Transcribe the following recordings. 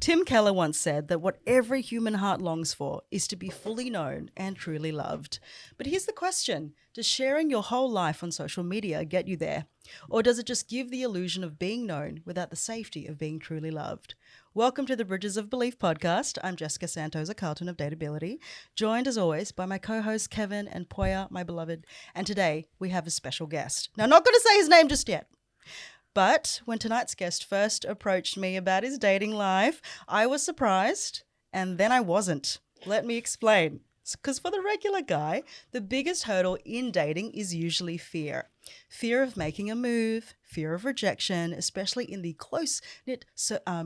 Tim Keller once said that what every human heart longs for is to be fully known and truly loved. But here's the question. Does sharing your whole life on social media get you there? Or does it just give the illusion of being known without the safety of being truly loved? Welcome to the Bridges of Belief podcast. I'm Jessica Santosa-Carlton of Dateability, joined as always by my co-hosts Kevin and Poya, my beloved. And today we have a special guest. Now, I'm not going to say his name just yet. But when tonight's guest first approached me about his dating life, I was surprised, and then I wasn't. Let me explain. Because for the regular guy, the biggest hurdle in dating is usually fear. Fear of making a move, fear of rejection, especially in the close-knit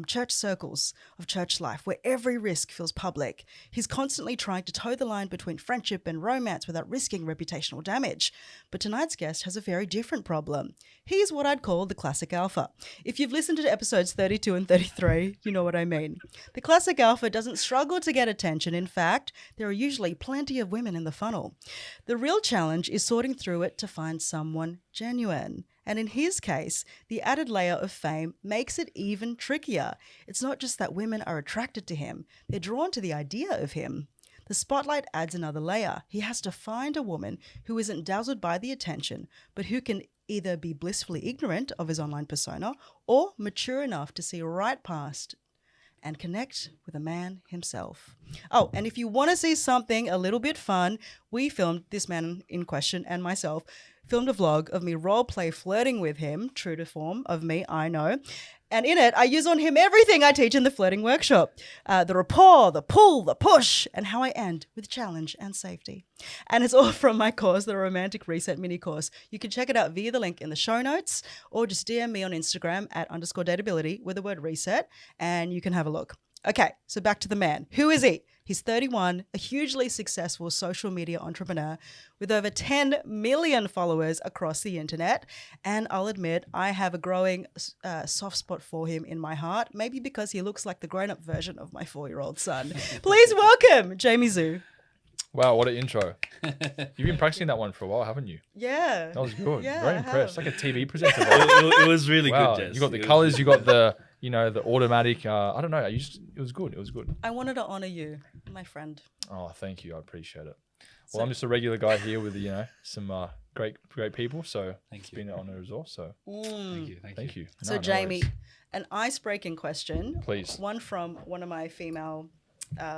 church circles of church life where every risk feels public. He's constantly trying to toe the line between friendship and romance without risking reputational damage. But tonight's guest has a very different problem. He's what I'd call the classic alpha. If you've listened to episodes 32 and 33, you know what I mean. The classic alpha doesn't struggle to get attention. In fact, there are usually plenty of women in the funnel. The real challenge is sorting through it to find someone genuine. And in his case, the added layer of fame makes it even trickier. It's not just that women are attracted to him, they're drawn to the idea of him. The spotlight adds another layer. He has to find a woman who isn't dazzled by the attention, but who can either be blissfully ignorant of his online persona or mature enough to see right past and connect with a man himself. Oh, and if you want to see something a little bit fun, we filmed, this man in question and myself, filmed a vlog of me role play flirting with him, true to form of me, I know. And in it, I use on him everything I teach in the Flirting Workshop. The rapport, the pull, the push, and how I end with challenge and safety. And it's all from my course, the Romantic Reset mini course. You can check it out via the link in the show notes or just DM me on Instagram @_dateability with the word reset and you can have a look. Okay, so back to the man. Who is he? He's 31, a hugely successful social media entrepreneur with over 10 million followers across the internet. And I'll admit, I have a growing soft spot for him in my heart, maybe because he looks like the grown-up version of my 4-year-old son. Please welcome Jamie Zhu. Wow, what an intro. You've been practicing that one for a while, haven't you? Yeah. That was good. Yeah, Very I impressed. have. Like a TV presenter. It was really Wow. good, Jess. You got the colors, you got the, the automatic, I don't know. It was good. It was good. I wanted to honor you, my friend. Oh, thank you. I appreciate it. So- Well, I'm just a regular guy here with, some great people. So Thank it's you. been an honor as well. So Thank you. thank you. So No Jamie, worries. an icebreaking question. Please. One from one of my female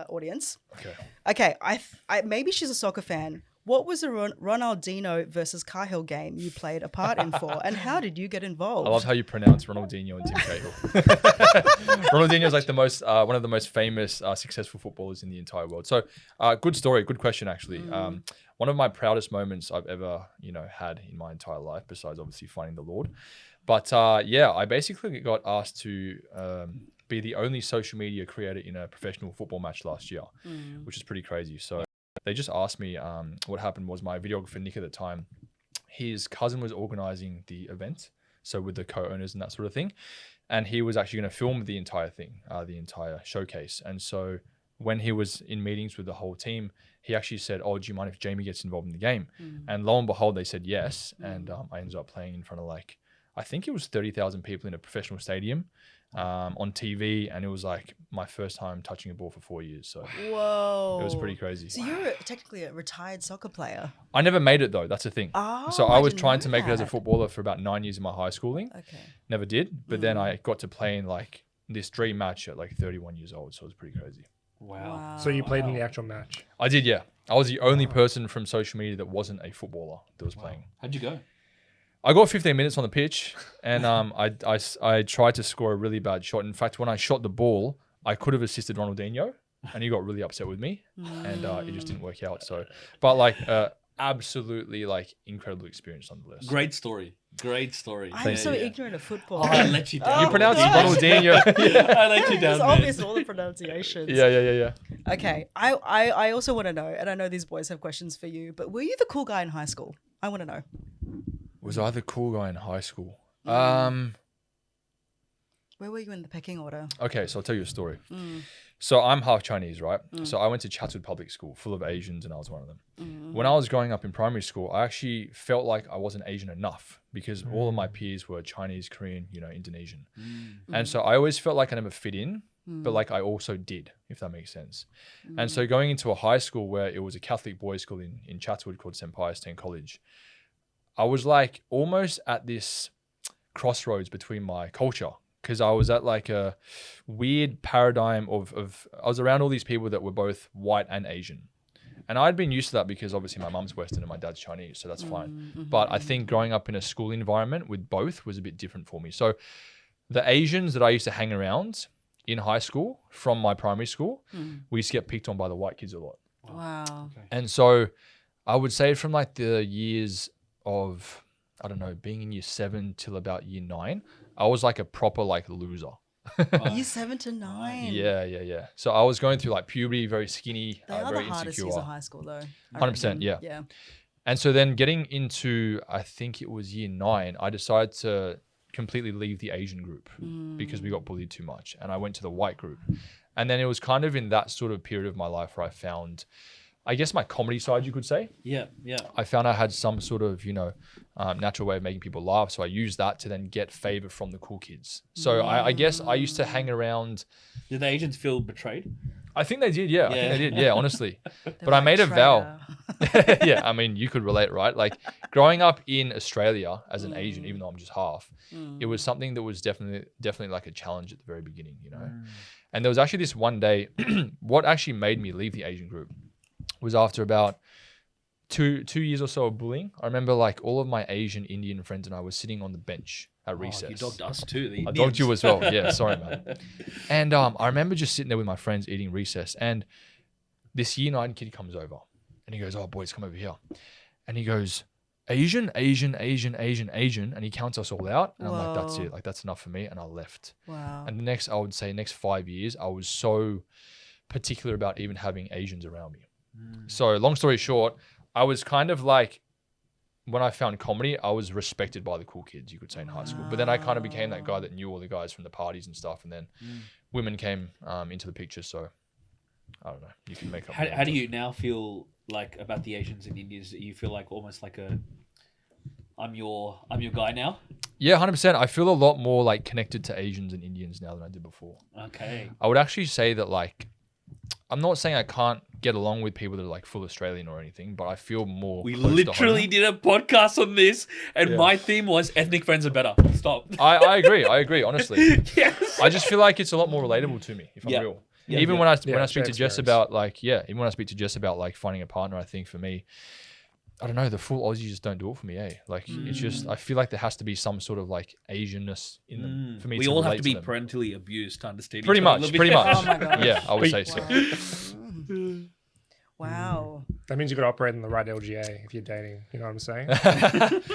audience. Okay. Okay, I maybe she's a soccer fan. What was the Ronaldinho versus Cahill game you played a part in for, and how did you get involved? I love how you pronounce Ronaldinho and Tim Cahill. Ronaldinho is like the most, one of the most famous, successful footballers in the entire world. So, good story, good question actually. One of my proudest moments I've ever, had in my entire life, besides obviously finding the Lord. But I basically got asked to be the only social media creator in a professional football match last year, which is pretty crazy. So they just asked me, what happened was my videographer, Nick, at the time, his cousin was organizing the event. So with the co-owners and that sort of thing. And he was actually going to film the entire thing, the entire showcase. And so when he was in meetings with the whole team, he actually said, "Oh, do you mind if Jamie gets involved in the game?" And lo and behold, they said yes. And I ended up playing in front of I think it was 30,000 people in a professional stadium on TV. And it was like my first time touching a ball for 4 years. So Whoa. it was pretty crazy. So you're technically a retired soccer player. I never made it though. That's the thing. Oh, So I was didn't trying know to make it as a that. footballer for about 9 years in my high schooling. Okay. Never did. But then I got to play in this dream match at 31 years old. So it was pretty crazy. Wow. So you played in the actual match. I did, yeah. I was the only person from social media that wasn't a footballer that was playing. How'd you go? I got 15 minutes on the pitch and I tried to score a really bad shot. In fact, when I shot the ball, I could have assisted Ronaldinho and he got really upset with me and it just didn't work out. So, but absolutely incredible experience nonetheless. Great story. I'm so ignorant of football. Oh, I let you down. You pronounce gosh. Ronaldinho. I let you down. It's man. obvious all the pronunciations. Yeah. Okay. I also want to know, and I know these boys have questions for you, but were you the cool guy in high school? I want to know. Was I the cool guy in high school? Where were you in the pecking order? Okay, so I'll tell you a story. So I'm half Chinese, right? So I went to Chatswood Public School, full of Asians, and I was one of them. When I was growing up in primary school, I actually felt like I wasn't Asian enough because all of my peers were Chinese, Korean, Indonesian. And so I always felt like I never fit in. but like I also did, if that makes sense. And so going into a high school where it was a Catholic boys' school in Chatswood called St. Pius X College, I was like almost at this crossroads between my culture, because I was at like a weird paradigm of I was around all these people that were both white and Asian. And I'd been used to that because obviously my mum's Western and my dad's Chinese, so that's fine. But I think growing up in a school environment with both was a bit different for me. So the Asians that I used to hang around in high school from my primary school, we used to get picked on by the white kids a lot. Wow. Okay. And so I would say from like the years of, I don't know, being in year 7 till about year 9, I was like a proper like loser. Year 7 to 9. Yeah. So I was going through like puberty, very skinny, They are the very hardest insecure. years of high school, though. I 100%, reckon. yeah. Yeah. And so then getting into, I think it was year 9, I decided to completely leave the Asian group because we got bullied too much. And I went to the white group. And then it was kind of in that sort of period of my life where I found, I guess, my comedy side, you could say. Yeah. I found I had some sort of, natural way of making people laugh. So I used that to then get favor from the cool kids. So I guess I used to hang around. Did the Asians feel betrayed? I think they did, yeah. I think they did, yeah, honestly. They're But I like, made a vow. "Traitor." Yeah, I mean, you could relate, right? Like growing up in Australia as an Asian, even though I'm just half, it was something that was definitely like a challenge at the very beginning, And there was actually this one day, what actually made me leave the Asian group was after about two years or so of bullying. I remember like all of my Asian Indian friends and I were sitting on the bench at recess. You dogged us too. I dogged you as well. Yeah, sorry, man. And I remember just sitting there with my friends eating recess, and this year 9 kid comes over and he goes, "Oh, boys, come over here." And he goes, Asian, Asian, Asian, Asian, Asian. And he counts us all out. And I'm like, that's Whoa. it. Like, that's enough for me. And I left. Wow. And the next 5 years, I was so particular about even having Asians around me. So long story short, I was kind of like, when I found comedy, I was respected by the cool kids, you could say, in high school. But then I kind of became that guy that knew all the guys from the parties and stuff. And then women came into the picture. So I don't know. You can make up. How do you now feel like about the Asians and Indians? You feel like almost like I'm your guy now? Yeah, 100%. I feel a lot more like connected to Asians and Indians now than I did before. Okay. I would actually say that like, I'm not saying I can't get along with people that are like full Australian or anything, but I feel more. We close to literally home. did a podcast on this, and Yeah. my theme was ethnic friends are better. Stop. I agree, honestly. Yes. I just feel like it's a lot more relatable to me, if I'm Yeah. real. Yeah, Even yeah. when I Yeah, speak to shared Jess experience. about like, even when I speak to Jess about like finding a partner, I think for me, I don't know, the full Aussies just don't do it for me, Like it's just, I feel like there has to be some sort of like Asianness in them for me We to all have relate to be them. parentally abused to understand Pretty each other a much, little pretty bit. much. Oh my gosh. Yeah, I would say Wow. so. Wow. That means you got to operate in the right LGA if you're dating. You know what I'm saying?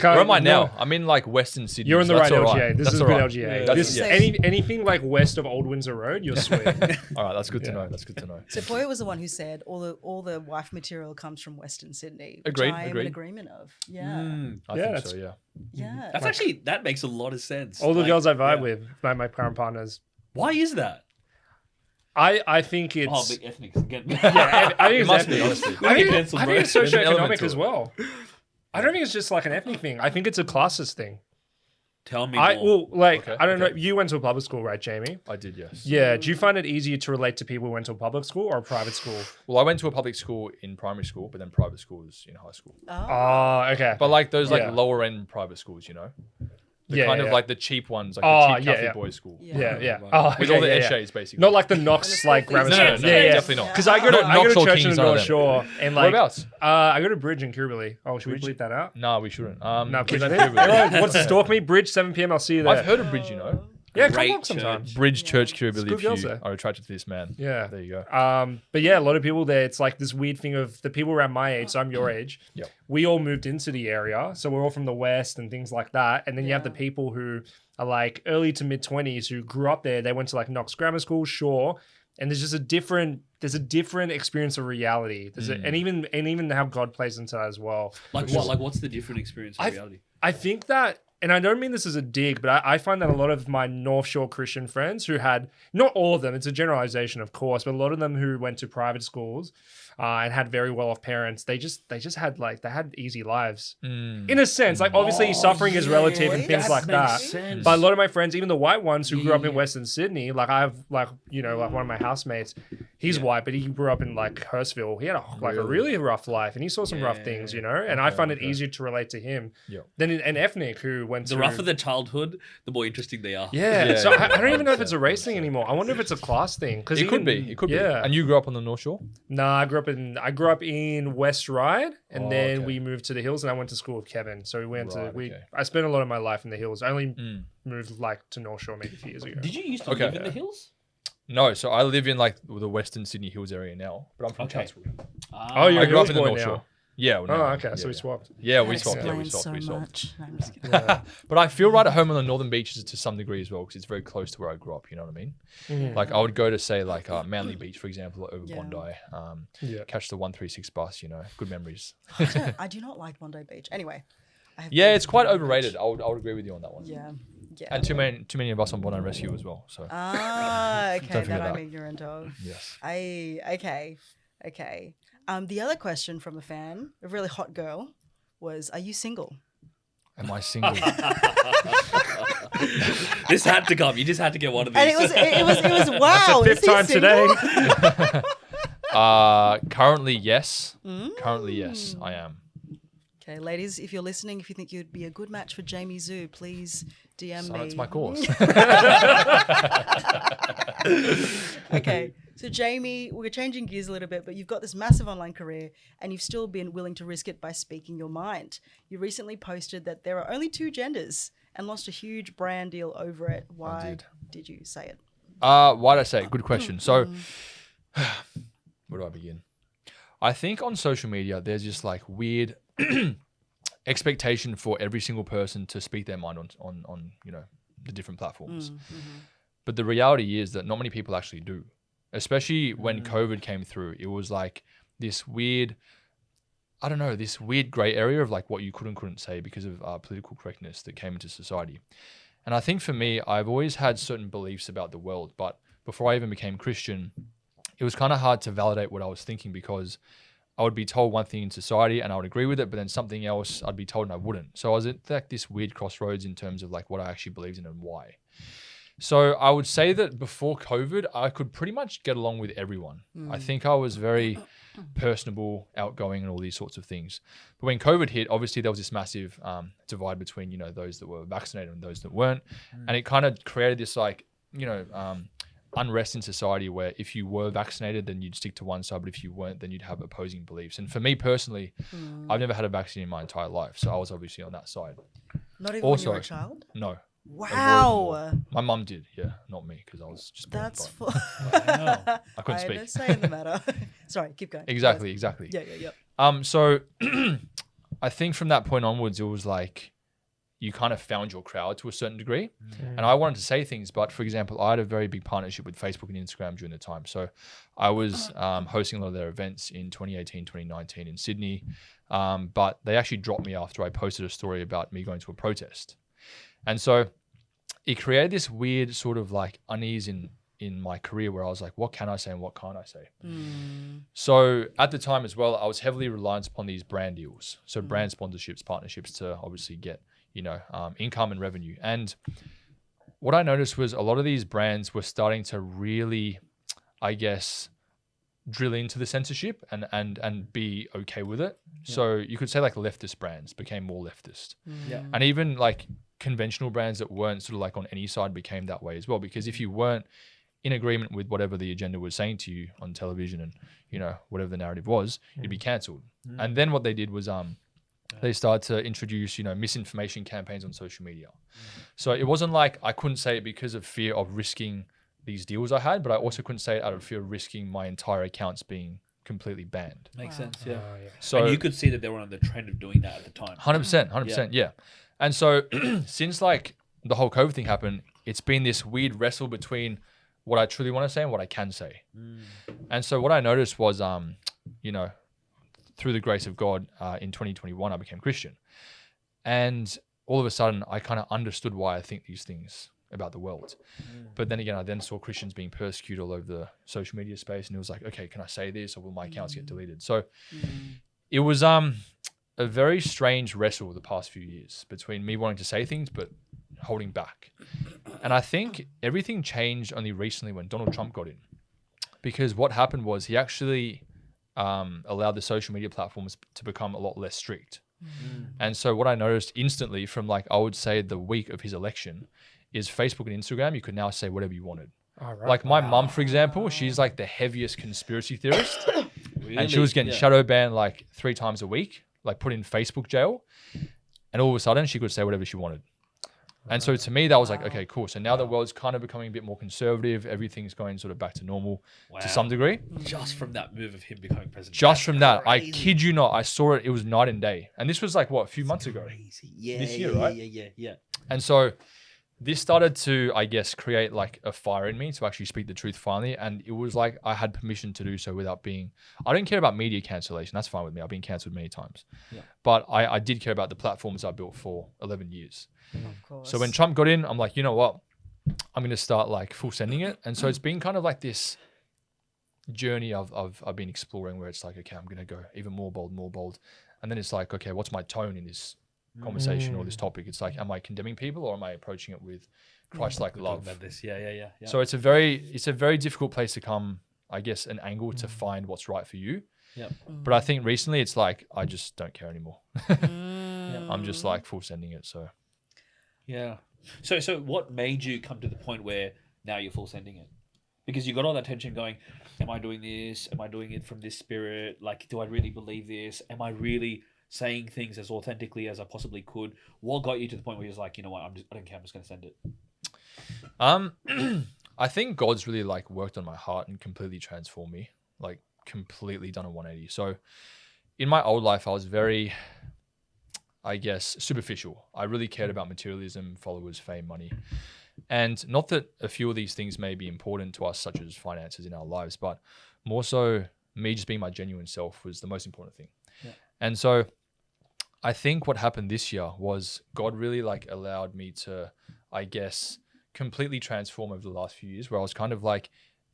Where am I now? I'm in like Western Sydney. You're in the so right that's all LGA. This That's is a all good right. LGA. Yeah, This, that's- anything like west of Old Windsor Road, you're sweet. All right, that's good to Yeah. know. That's good to know. So Poya was the one who said all the wife material comes from Western Sydney. Which Agreed, I am agreed. in agreement of. Yeah. I Yeah, think so, yeah. Yeah. That's actually, that makes a lot of sense. All the Like, girls I vibe yeah. with, my current partners. Why is that? I think it's Oh, big ethnics again. yeah. I think It it's must be, ethnic. honestly. I think, Cancelled, I bro. think it's There's an element socioeconomic to as it. well. I don't think it's just like an ethnic thing. I think it's a classist thing. Tell me I more. Okay, I don't know. okay. You went to a public school, right, Jamie? I did, yes. Yeah. Do you find it easier to relate to people who went to a public school or a private school? Well, I went to a public school in primary school, but then private schools in high school. Oh. Oh, okay. But like those like Yeah. lower end private schools, The Yeah, kind yeah. of like the cheap ones, like Oh, the cheap yeah, Catholic yeah. boys school. yeah, yeah. Right. Oh, With okay, all the yeah, yeah. essays, basically. Not like the Knox like grammar No, school. no, no, yeah, yeah. definitely not. Because I go to Knox or church in Kings, the none of North them. Shore and like Whereabouts? I go to Bridge in Kirribilli. Oh, should we bleep that out? No, we shouldn't. No, Bridge keep that and in. Kirribilli. Everyone wants to stalk me. Bridge 7 p.m. I'll see you there. I've heard of Bridge, Yeah, come Great along sometime. church. Bridge Church Kirribilli, good if you girls there. are attracted to this man. Yeah. There you go. But yeah, a lot of people there, it's like this weird thing of the people around my age, so I'm your age. Yep. We all moved into the area. So we're all from the West and things like that. And then you have the Yeah. people who are like early to mid 20s who grew up there. They went to like Knox Grammar School, sure. And there's just a different experience of reality. And even how God plays into that as well. Like what? Like what's the different experience of I reality? I think that and I don't mean this as a dig, but I find that a lot of my North Shore Christian friends who had, not all of them, it's a generalization, of course, but a lot of them who went to private schools and had very well-off parents, they just had they had easy lives in a sense. Like obviously suffering is relative and things like that. Sense. But a lot of my friends, even the white ones who grew up in Western Sydney, like I have like one of my housemates, he's white, but he grew up in like Hurstville. He had a really rough life and he saw some rough things, and I find it easier to relate to him than an ethnic who went The rougher the childhood, the more interesting they are. So I don't even know if it's a race thing anymore. I wonder if it's a class thing. Because It could be. And you grew up on the North Shore? Nah, I grew up in West Ryde, and then we moved to the hills, and I went to school with Kevin. So we went I spent a lot of my life in the hills. I only moved to North Shore maybe a few years ago. Did you used to live in the hills? No, so I live in like the Western Sydney Hills area now, but I'm from Chatswood. You're I grew up in the boy North now. Shore. Yeah. Well, Oh, okay. So we swapped. Yeah, we swapped. Explains Yeah, we swapped. so We swapped. much. No, I'm just kidding. But I feel right at home on the northern beaches to some degree as well, because it's very close to where I grew up. You know what I mean? Like I would go to say like Manly Beach, for example, over Bondi. Catch the 136 bus. Good memories. I do not like Bondi Beach. Anyway. Yeah, it's quite overrated. I would agree with you on that one. Yeah. And too many of us on Bondi Rescue as well. So Okay, Don't that forget I'm that. ignorant of. yes. Okay. The other question from a fan, a really hot girl, was, are you single? Am I single? This had to come. You just had to get one of these. And it was wow. Fifth is he time single? today. Currently, yes. Currently, yes, I am. Okay, ladies, if you're listening, if you think you'd be a good match for Jamie Zhu, please DM me. That's my course. Okay, so Jamie, we're changing gears a little bit, but you've got this massive online career and you've still been willing to risk it by speaking your mind. You recently posted that there are only 2 genders and lost a huge brand deal over it. Why did you say it? Why did I say it? Good question. So, where do I begin? I think on social media, there's just like weird expectation for every single person to speak their mind on the different platforms. But the reality is that not many people actually do, especially when COVID came through. It was like this weird, this weird gray area of like what you could and couldn't say because of political correctness that came into society. And I think for me, I've always had certain beliefs about the world, but before I even became Christian, it was kind of hard to validate what I was thinking because I would be told one thing in society and I would agree with it, but then something else I'd be told and I wouldn't. So I was at like this weird crossroads in terms of like what I actually believed in and why. So I would say that before COVID, I could pretty much get along with everyone. I think I was very personable, outgoing, and all these sorts of things. But when COVID hit, obviously there was this massive divide between, those that were vaccinated and those that weren't. And it kind of created this like, unrest in society where if you were vaccinated, then you'd stick to one side, but if you weren't, then you'd have opposing beliefs. And for me personally, I've never had a vaccine in my entire life. So I was obviously on that side. Not even when you were a child? No. Wow. My mum did, not me, because I was just born That's blind. Wow. I couldn't I speak. had no say in the matter. Sorry, keep going. Exactly. Yeah. So I think from that point onwards, it was like you kind of found your crowd to a certain degree. And I wanted to say things, but for example, I had a very big partnership with Facebook and Instagram during the time. So I was hosting a lot of their events in 2018, 2019 in Sydney. But they actually dropped me after I posted a story about me going to a protest. And so it created this weird sort of like unease in my career where I was like, what can I say and what can't I say? So at the time as well, I was heavily reliant upon these brand deals. So brand sponsorships, partnerships to obviously get, income and revenue. And what I noticed was a lot of these brands were starting to really, I guess, drill into the censorship and be okay with it. Yeah. So you could say like leftist brands became more leftist. Yeah. And even like conventional brands that weren't sort of like on any side became that way as well. Because if you weren't in agreement with whatever the agenda was saying to you on television and, whatever the narrative was, you'd be cancelled. And then what they did was they started to introduce, misinformation campaigns on social media. So it wasn't like I couldn't say it because of fear of risking these deals I had, but I also couldn't say it out of fear of risking my entire accounts being completely banned. Makes sense, yeah. So and you could see that they were on the trend of doing that at the time. 100%, yeah. And so since like the whole COVID thing happened, it's been this weird wrestle between what I truly want to say and what I can say. And so what I noticed was, through the grace of God, in 2021, I became Christian. And all of a sudden I kind of understood why I think these things about the world. But then again, I then saw Christians being persecuted all over the social media space, and it was like, okay, can I say this, or will my accounts get deleted? So it was a very strange wrestle the past few years between me wanting to say things but holding back. And I think everything changed only recently when Donald Trump got in, because what happened was he actually allowed the social media platforms to become a lot less strict. And so what I noticed instantly from, like, I would say the week of his election, is Facebook and Instagram, you could now say whatever you wanted. All right. Like my mum, for example, she's like the heaviest conspiracy theorist. Really? And she was getting shadow banned like 3 times a week, like put in Facebook jail. And all of a sudden she could say whatever she wanted. And so to me, that was like, okay, cool. So now the world's kind of becoming a bit more conservative. Everything's going sort of back to normal to some degree. Just from that move of him becoming president. Just from that, I kid you not, I saw it. It was night and day. And this was like, what, a few months ago? Crazy. Yeah, This year, right? Yeah. And so this started to, I guess, create like a fire in me to actually speak the truth finally. And it was like I had permission to do so without being, I don't care about media cancellation. That's fine with me. I've been cancelled many times. Yeah. But I did care about the platforms I built for 11 years. Of course. So when Trump got in, I'm like, you know what? I'm going to start like full sending it. And so it's been kind of like this journey I've been exploring where it's like, okay, I'm going to go even more bold. And then it's like, okay, what's my tone in this conversation or this topic? It's like, am I condemning people or am I approaching it with Christ-like love? About this. Yeah. So it's a very difficult place to come, I guess, an angle to find what's right for you. Yeah. But I think recently it's like, I just don't care anymore. I'm just like full sending it. So Yeah. So what made you come to the point where now you're full sending it? Because you got all that tension going, am I doing this? Am I doing it from this spirit? Like, do I really believe this? Am I really saying things as authentically as I possibly could? What got you to the point where you're like, you know what, I don't care, I'm just going to send it? I think God's really like worked on my heart and completely transformed me, like completely done a 180. So in my old life, I was very, I guess, superficial. I really cared about materialism, followers, fame, money. And not that a few of these things may be important to us, such as finances in our lives, but more so me just being my genuine self was the most important thing. Yeah. And so I think what happened this year was God really like allowed me to, I guess, completely transform over the last few years, where I was kind of like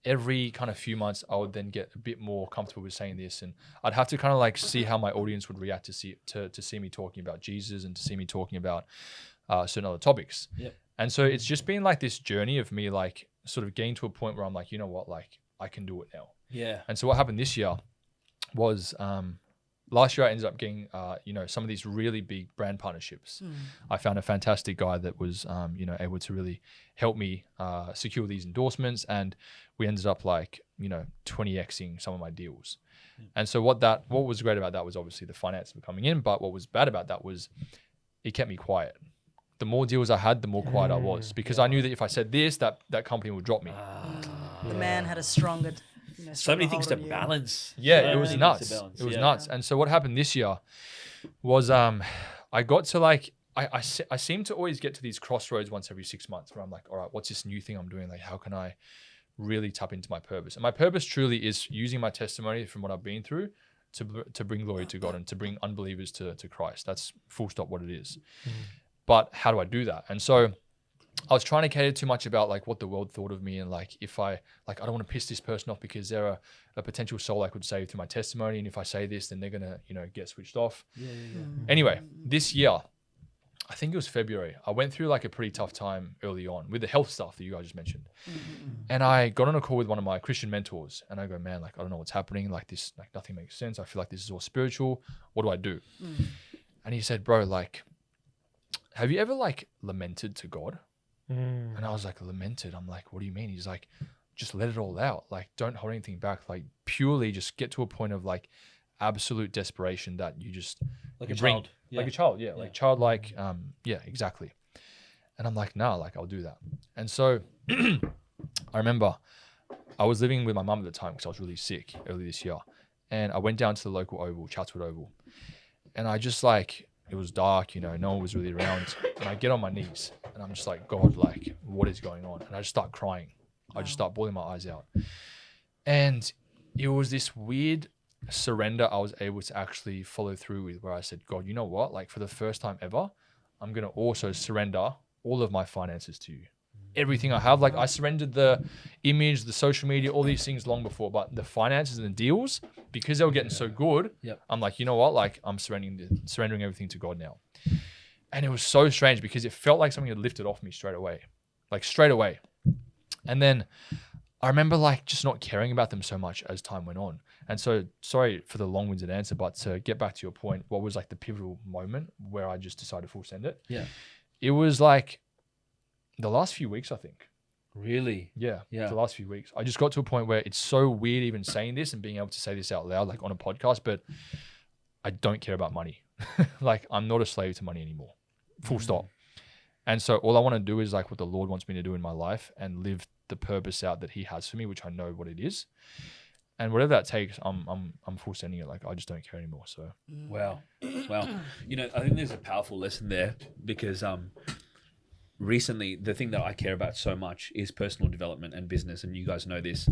every kind of few months, I would then get a bit more comfortable with saying this, and I'd have to kind of like see how my audience would react to see me talking about Jesus and to see me talking about certain other topics. Yep. And so it's just been like this journey of me like sort of getting to a point where I'm like, you know what, like I can do it now. Yeah. And so what happened this year was last year I ended up getting some of these really big brand partnerships. I found a fantastic guy that was able to really help me secure these endorsements, and we ended up like 20xing some of my deals. And so what was great about that was obviously the finances were coming in, but what was bad about that was it kept me quiet. The more deals I had, the more quiet I was, because I knew that if I said this, that company would drop me. The man had a stronger, So many things to hold on you. balance. Yeah, So it was many nuts. things to balance. It was Yeah. nuts. And so what happened this year was I got to like, I seem to always get to these crossroads once every 6 months where I'm like, all right, what's this new thing I'm doing? Like, how can I really tap into my purpose? And my purpose truly is using my testimony from what I've been through to bring glory to God and to bring unbelievers to Christ. That's full stop what it is. But how do I do that? And so I was trying to cater too much about like what the world thought of me, and like if I don't want to piss this person off because they're a potential soul I could save through my testimony, and if I say this, then they're gonna get switched off. Anyway, this year, I think it was February, I went through like a pretty tough time early on with the health stuff that you guys just mentioned. And I got on a call with one of my Christian mentors, and I go, man, like I don't know what's happening. Like this, like nothing makes sense. I feel like this is all spiritual. What do I do? And he said, bro, like, have you ever like lamented to God? And I was like, lamented? I'm like, what do you mean? He's like, just let it all out. Like, don't hold anything back. Like, purely just get to a point of like absolute desperation that you just Like you a bring, child. like a child, yeah, like childlike, yeah, exactly. And I'm like, nah, like I'll do that. And so I remember I was living with my mum at the time because I was really sick early this year, and I went down to the local oval, Chatswood Oval, and I just like, it was dark, no one was really around, and I get on my knees and I'm just like, God, like, what is going on? And I just start crying. I just start bawling my eyes out. And it was this weird surrender I was able to actually follow through with, where I said, God, you know what? Like, for the first time ever, I'm going to also surrender all of my finances to you. Everything I have, like I surrendered the image, the social media, all these things long before, but the finances and the deals, because they were getting so good, I'm like, you know what? Like I'm surrendering everything to God now. And it was so strange because it felt like something had lifted off me straight away. And then I remember like just not caring about them so much as time went on. And so, sorry for the long-winded answer, but to get back to your point, what was like the pivotal moment where I just decided to full send it? Yeah. It was like the last few weeks, I think. Really? Yeah. The last few weeks. I just got to a point where it's so weird even saying this and being able to say this out loud, like on a podcast, but I don't care about money. Like I'm not a slave to money anymore. Full stop. And so all I want to do is like what the Lord wants me to do in my life and live the purpose out that He has for me, which I know what it is. And whatever that takes, I'm full sending it. Like I just don't care anymore. So Wow. You know, I think there's a powerful lesson there because recently the thing that I care about so much is personal development and business, and you guys know this.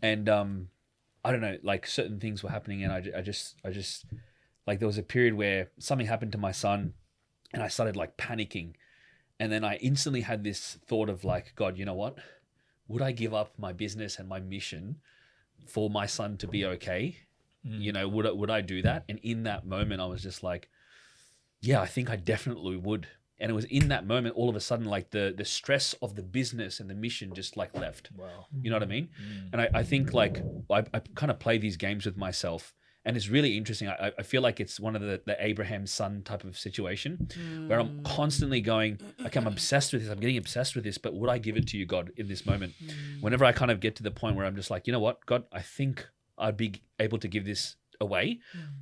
And I don't know, like certain things were happening, and I just like there was a period where something happened to my son, and I started like panicking, and then I instantly had this thought of like, God, you know what? Would I give up my business and my mission for my son to be okay? You know, would I do that? And in that moment, I was just like, yeah, I think I definitely would. And it was in that moment, all of a sudden, like the stress of the business and the mission just like left. wow. You know what I mean? And I think like I kind of play these games with myself, and it's really interesting. I feel like it's one of the Abraham's son type of situation where I'm constantly going, okay, I'm obsessed with this. I'm getting obsessed with this, but would I give it to you, God, in this moment? Whenever I kind of get to the point where I'm just like, you know what, God, I think I'd be able to give this away.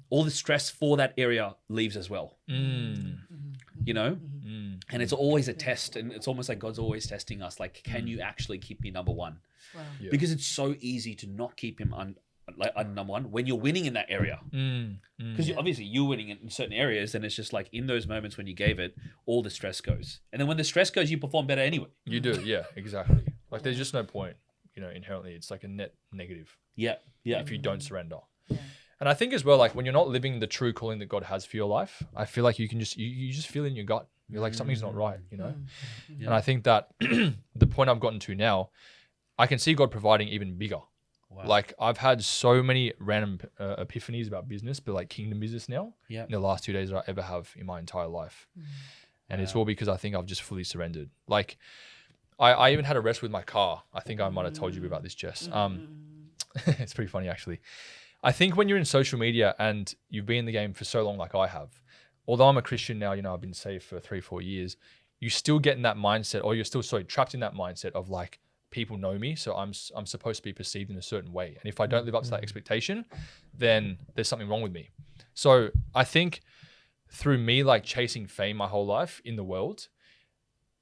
All the stress for that area leaves as well. You know? And it's always a test, and it's almost like God's always testing us. Like, can you actually keep me number one? Wow. Yeah. Because it's so easy to not keep him like number one when you're winning in that area. Because obviously you're winning in certain areas, and it's just like in those moments when you gave it, all the stress goes. And then when the stress goes, you perform better anyway. You do, yeah, exactly. Like there's just no point, you know, inherently. It's like a net negative Yeah. if you don't surrender. And I think as well, like when you're not living the true calling that God has for your life, I feel like you can just, you just feel in your gut. You're like, something's not right, you know? And I think that the point I've gotten to now, I can see God providing even bigger. Wow. Like I've had so many random epiphanies about business, but like kingdom business now in the last 2 days that I ever have in my entire life. And it's all because I think I've just fully surrendered. Like I even had a rest with my car. I think I might have told you about this, Jess. It's pretty funny actually. I think when you're in social media and you've been in the game for so long like I have, although I'm a Christian now, you know, I've been saved for 3-4 years, you still get in that mindset, or you're still trapped in that mindset of like, people know me, so I'm supposed to be perceived in a certain way. And if I don't live up to that expectation, then there's something wrong with me. So I think through me like chasing fame my whole life in the world,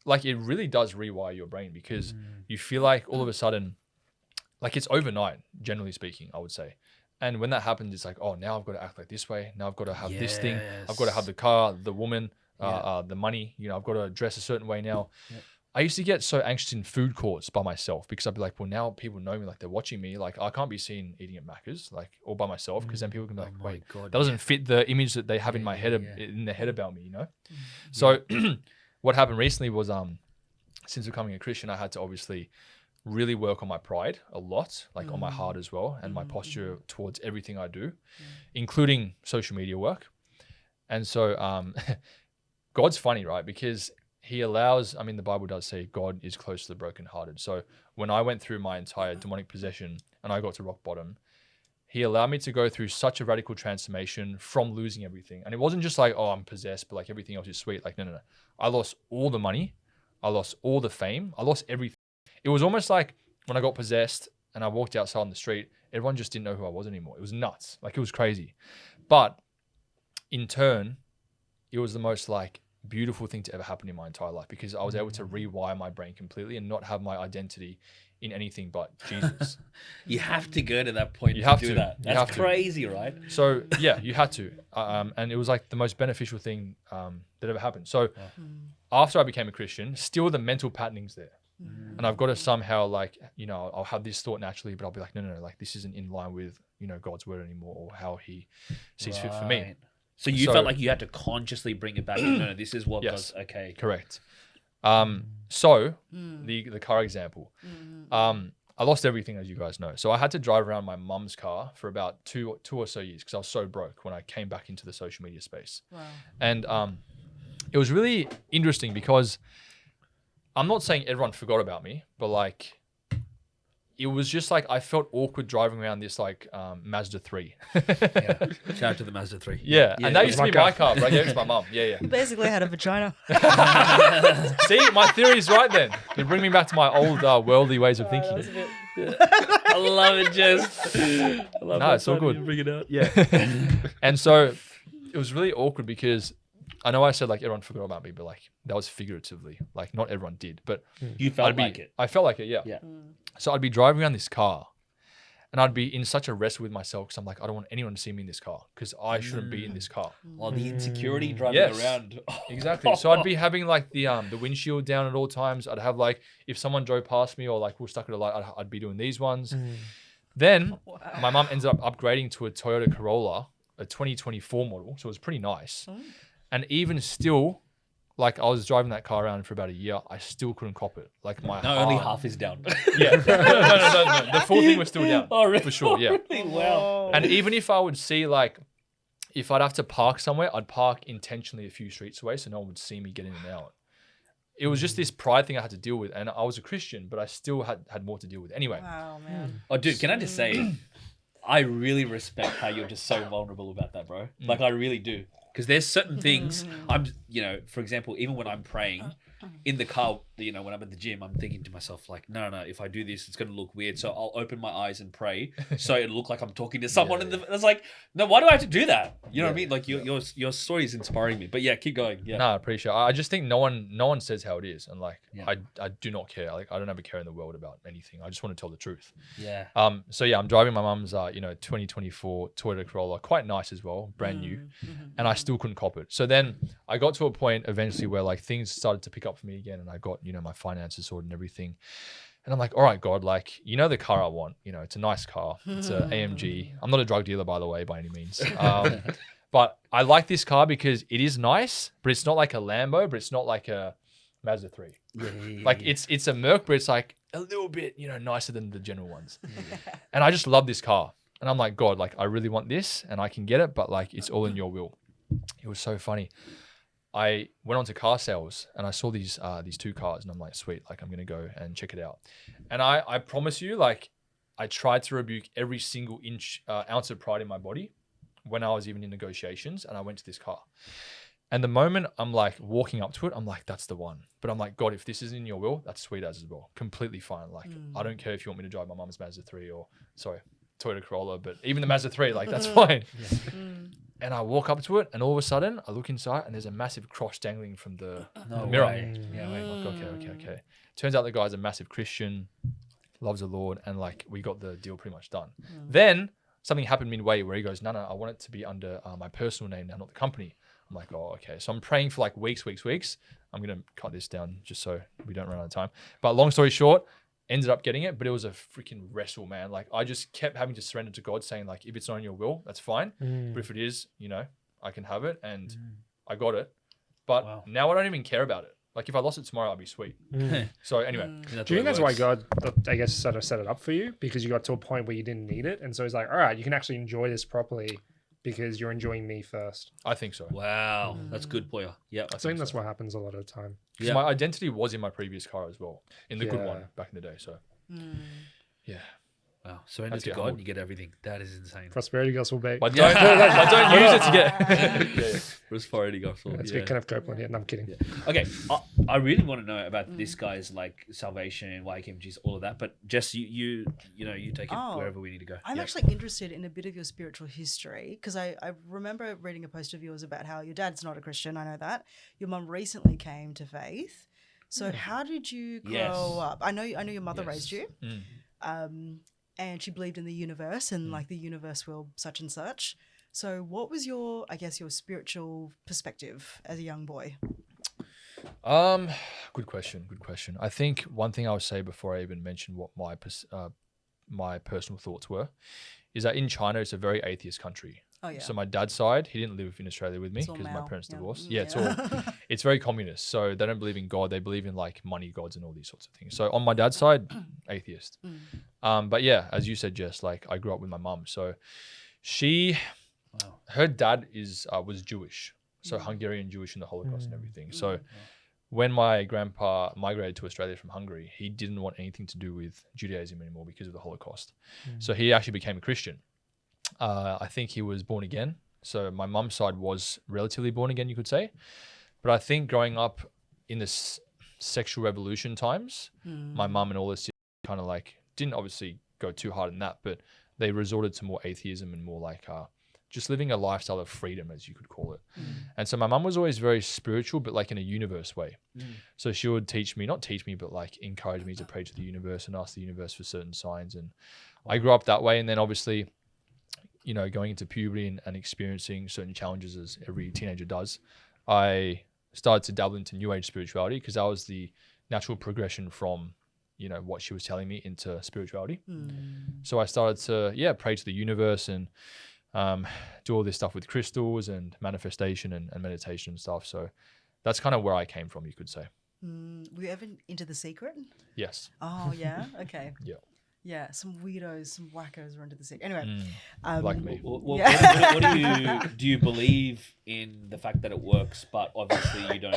like it really does rewire your brain, because you feel like all of a sudden, like it's overnight, generally speaking, I would say. And when that happens, it's like, oh, now I've got to act like this way. Now I've got to have this thing. I've got to have the car, the woman, the money. You know, I've got to dress a certain way now. I used to get so anxious in food courts by myself, because I'd be like, well, now people know me, like they're watching me. Like I can't be seen eating at Macca's, like all by myself, because then people can be like, wait, that doesn't fit the image that they have in my head, in their head about me, you know? So what happened recently was, since becoming a Christian, I had to obviously really work on my pride a lot, like on my heart as well, and my posture towards everything I do, including social media work. And so God's funny, right? Because he allows, I mean, the Bible does say God is close to the brokenhearted. So when I went through my entire demonic possession and I got to rock bottom, he allowed me to go through such a radical transformation from losing everything. And it wasn't just like, oh, I'm possessed, but like everything else is sweet. Like, no. I lost all the money. I lost all the fame. I lost everything. It was almost like when I got possessed and I walked outside on the street, everyone just didn't know who I was anymore. It was nuts. Like it was crazy. But in turn, it was the most like beautiful thing to ever happen in my entire life, because I was able to rewire my brain completely and not have my identity in anything but Jesus. You have to go to that point You to have do to. that. You have That's to. crazy, right? So yeah, you had to. And it was like the most beneficial thing that ever happened. So after I became a Christian, still the mental patterning's there. And I've got to somehow like, you know, I'll have this thought naturally, but I'll be like, no, like this isn't in line with, you know, God's word anymore, or how he sees fit for me. So you felt like you had to consciously bring it back. No, this is what Yes. God's okay. Correct. So the car example, I lost everything, as you guys know. So I had to drive around my mum's car for about two or so years because I was so broke when I came back into the social media space. Wow. And it was really interesting because I'm not saying everyone forgot about me, but like it was just like I felt awkward driving around this like Mazda 3. Shout out to the Mazda 3. Yeah, and that used to my be my car. car, but I gave it to my mum. Yeah. You basically had a vagina. See, my theory's right then. You bring me back to my old worldly ways of thinking. I love it, Jess. I love No, it's all good. Bring it out. Yeah. And so it was really awkward because I know I said like everyone forgot about me, but like that was figuratively. Like not everyone did, but You felt like it. I felt like it, yeah. Yeah. So I'd be driving around this car and I'd be in such a wrestle with myself because I'm like, I don't want anyone to see me in this car because I shouldn't be in this car. Well, the insecurity driving Yes. around. Exactly. So I'd be having like the windshield down at all times. I'd have like, if someone drove past me or like we're stuck at a light, I'd be doing these ones. Then my mum ended up upgrading to a Toyota Corolla, a 2024 model. So it was pretty nice. And even still, like I was driving that car around for about a year, I still couldn't cop it. Like my No, only heart- half is down. Yeah. No. The full thing was still down. Oh, really? For sure, yeah. Wow. And even if I would see like, if I'd have to park somewhere, I'd park intentionally a few streets away so no one would see me get in and out. It was just this pride thing I had to deal with. And I was a Christian, but I still had more to deal with. Anyway, Wow, man. Oh, dude, can I just say, I really respect how you're just so vulnerable about that, bro. Like, I really do. Because there's certain things for example, even when I'm praying in the car, when I'm at the gym, I'm thinking to myself, like, no, if I do this, it's going to look weird. So I'll open my eyes and pray so it look like I'm talking to someone. It's like, no, why do I have to do that? You know what I mean? Like, your story is inspiring me. But yeah, keep going. Yeah. no, I appreciate it. I just think no one says how it is. And like, Yeah. I do not care. Like, I don't have a care in the world about anything. I just want to tell the truth. Yeah. So yeah, I'm driving my mum's, 2024 Toyota Corolla, quite nice as well, brand new, and I still couldn't cop it. So then I got to a point eventually where like things started to pick up for me again, and I got my finances sorted and everything, and I'm like, all right, God, like the car I want, it's a nice car, it's a AMG. I'm not a drug dealer, by the way, by any means. But I like this car because it is nice, but it's not like a Lambo, but it's not like a Mazda 3. Like it's a Merc, but it's like a little bit, nicer than the general ones. And I just love this car. And I'm like, God, like I really want this and I can get it, but like it's all in your will. It was so funny. I went on to car sales and I saw these two cars and I'm like, sweet, like I'm going to go and check it out. And I promise you, like I tried to rebuke every single ounce of pride in my body when I was even in negotiations, and I went to this car. And the moment I'm like walking up to it, I'm like, that's the one. But I'm like, God, if this is in your will, that's sweet as well. Completely fine. Like, I don't care if you want me to drive my mum's Mazda 3 or, Toyota Corolla, but even the Mazda 3, like, that's fine. And I walk up to it, and all of a sudden, I look inside, and there's a massive cross dangling from the mirror. Yeah, I'm like, okay. Turns out the guy's a massive Christian, loves the Lord, and like, we got the deal pretty much done. Then something happened midway where he goes, no, I want it to be under my personal name now, not the company. I'm like, oh, okay. So I'm praying for like weeks. I'm going to cut this down just so we don't run out of time. But long story short, ended up getting it, but it was a freaking wrestle, man. Like I just kept having to surrender to God, saying like, if it's not in your will, that's fine. But if it is, I can have it. And I got it. But now I don't even care about it. Like if I lost it tomorrow, I'd be sweet. So anyway. Do you think that's why God, I guess, sort of set it up for you? Because you got to a point where you didn't need it. And so he's like, all right, you can actually enjoy this properly because you're enjoying me first. I think so. Wow. That's good, Poya. Yeah. I think that's what happens a lot of the time. Because my identity was in my previous car as well, in the good one back in the day. So, yeah. Wow. Surrender to God, you get everything. That is insane. Prosperity gospel, babe. But don't use it to get. Prosperity gospel. That's good Kenneth Copeland. Yeah, no, I'm kidding. Yeah. Okay, I really want to know about this guy's like salvation, YKMGs, all of that. But Jess, you take it wherever we need to go. I'm actually interested in a bit of your spiritual history because I remember reading a post of yours about how your dad's not a Christian. I know that your mum recently came to faith. So how did you grow up? I know your mother raised you, and she believed in the universe and like the universe will such and such. So what was your spiritual perspective as a young boy? Good question. I think one thing I would say before I even mention what my personal thoughts were is that in China, it's a very atheist country. Oh, yeah. So my dad's side, he didn't live in Australia with me It's all because my Mao, parents yeah. divorced. Yeah, it's very communist. So they don't believe in God. They believe in like money gods and all these sorts of things. So on my dad's side, atheist. But yeah, as you said, Jess, like I grew up with my mum. So her dad was Jewish. So Hungarian Jewish in the Holocaust and everything. So when my grandpa migrated to Australia from Hungary, he didn't want anything to do with Judaism anymore because of the Holocaust. So he actually became a Christian. I think he was born again. So my mum's side was relatively born again, you could say. But I think growing up in this sexual revolution times, my mum and all this kind of like didn't obviously go too hard in that, but they resorted to more atheism and more like just living a lifestyle of freedom, as you could call it. And so my mum was always very spiritual, but like in a universe way. So she would not teach me, but like encourage me to pray to the universe and ask the universe for certain signs. And I grew up that way. And then obviously, you know, going into puberty and experiencing certain challenges as every teenager does, I started to dabble into New Age spirituality because that was the natural progression from, you know, what she was telling me into spirituality. So I started to, pray to the universe and do all this stuff with crystals and manifestation and meditation and stuff. So that's kind of where I came from, you could say. Were you ever into The Secret? Yes. Oh, yeah? Okay. Yeah. Yeah, some weirdos, some wackos were into The Secret. Anyway. Like me. What do you believe in the fact that it works, but obviously you don't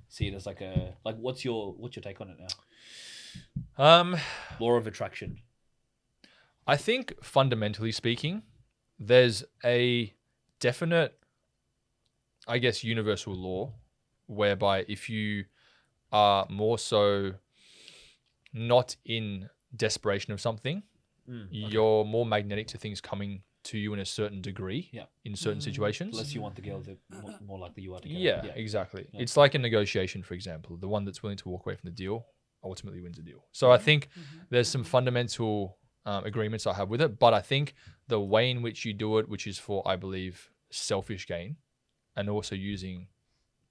see it as like what's your take on it now? Law of attraction. I think fundamentally speaking, there's a definite, I guess, universal law whereby if you are more so not in desperation of something, you're more magnetic to things coming to you in a certain degree in certain situations. Unless you want the girl, the more likely you are to get Yeah, her. exactly. Yeah. It's like a negotiation, for example. The one that's willing to walk away from the deal ultimately wins the deal. So I think there's some fundamental agreements I have with it, but I think the way in which you do it, which is for, I believe, selfish gain, and also using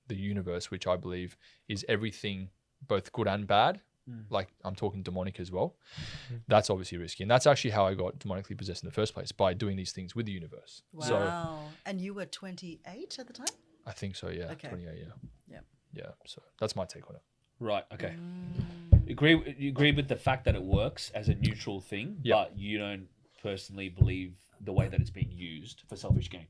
the universe, which I believe is everything, both good and bad, like I'm talking demonic as well, that's obviously risky. And that's actually how I got demonically possessed in the first place, by doing these things with the universe. Wow. So, and you were 28 at the time? I think so, yeah. Okay. 28, yeah. Yeah. Yeah, so that's my take on it. Right. Okay. You agree with the fact that it works as a neutral thing, but you don't personally believe the way that it's being used for selfish gain.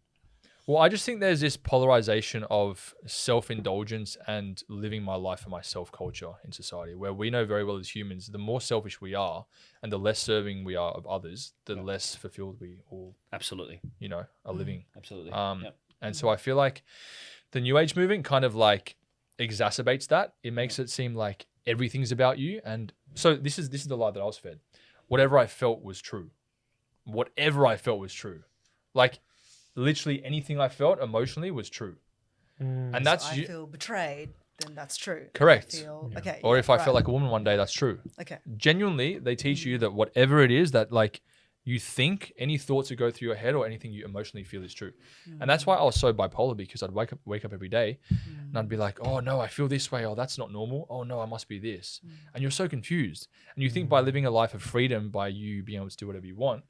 Well, I just think there's this polarization of self-indulgence and living my life for myself culture in society, where we know very well as humans, the more selfish we are and the less serving we are of others, the less fulfilled we all, absolutely, you know, are living. Absolutely. And so I feel like the New Age movement kind of like exacerbates that. It makes it seem like everything's about you. And so this is the lie that I was fed. Whatever I felt was true. Whatever I felt was true. Like, literally anything I felt emotionally was true. And that's So I feel betrayed, then that's true. correct. Okay. Or if I felt like a woman one day, that's true. Okay. Genuinely, they teach you that whatever it is that like you think, any thoughts that go through your head or anything you emotionally feel is true. And that's why I was so bipolar, because I'd wake up every day and I'd be like, oh no, I feel this way. Oh, that's not normal. Oh no, I must be this. And you're so confused. And you think by living a life of freedom, by you being able to do whatever you want,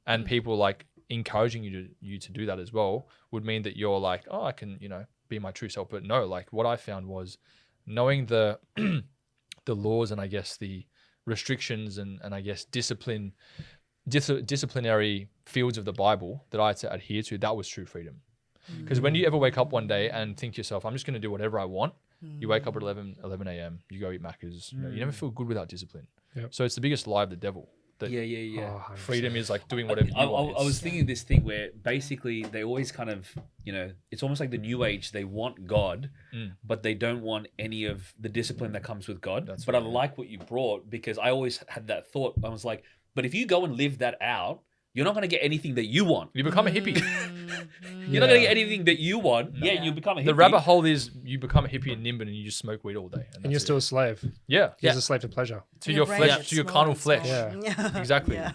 and people like encouraging you to do that as well, would mean that you're like, oh, I can, you know, be my true self. But no, like what I found was knowing the the laws and I guess the restrictions and I guess disciplinary fields of the Bible that I had to adhere to, that was true freedom. Because when you ever wake up one day and think to yourself, I'm just going to do whatever I want, you wake up at 11 a.m., you go eat Macca's, you never feel good without discipline. So it's the biggest lie of the devil. That freedom is like doing whatever you want. I was thinking this thing where basically they always kind of, you know, it's almost like the New Age, they want God, but they don't want any of the discipline that comes with God. I like what you brought, because I always had that thought. I was like, but if you go and live that out, you're not going to get anything that you want. You become a hippie. You're not going to get anything that you want. No. Yeah, you become a hippie. The rabbit hole is you become a hippie in Nimbin and you just smoke weed all day. And you're still a slave. Yeah. You're a slave to pleasure. To your flesh, to your carnal flesh. Yeah. Exactly. Yeah.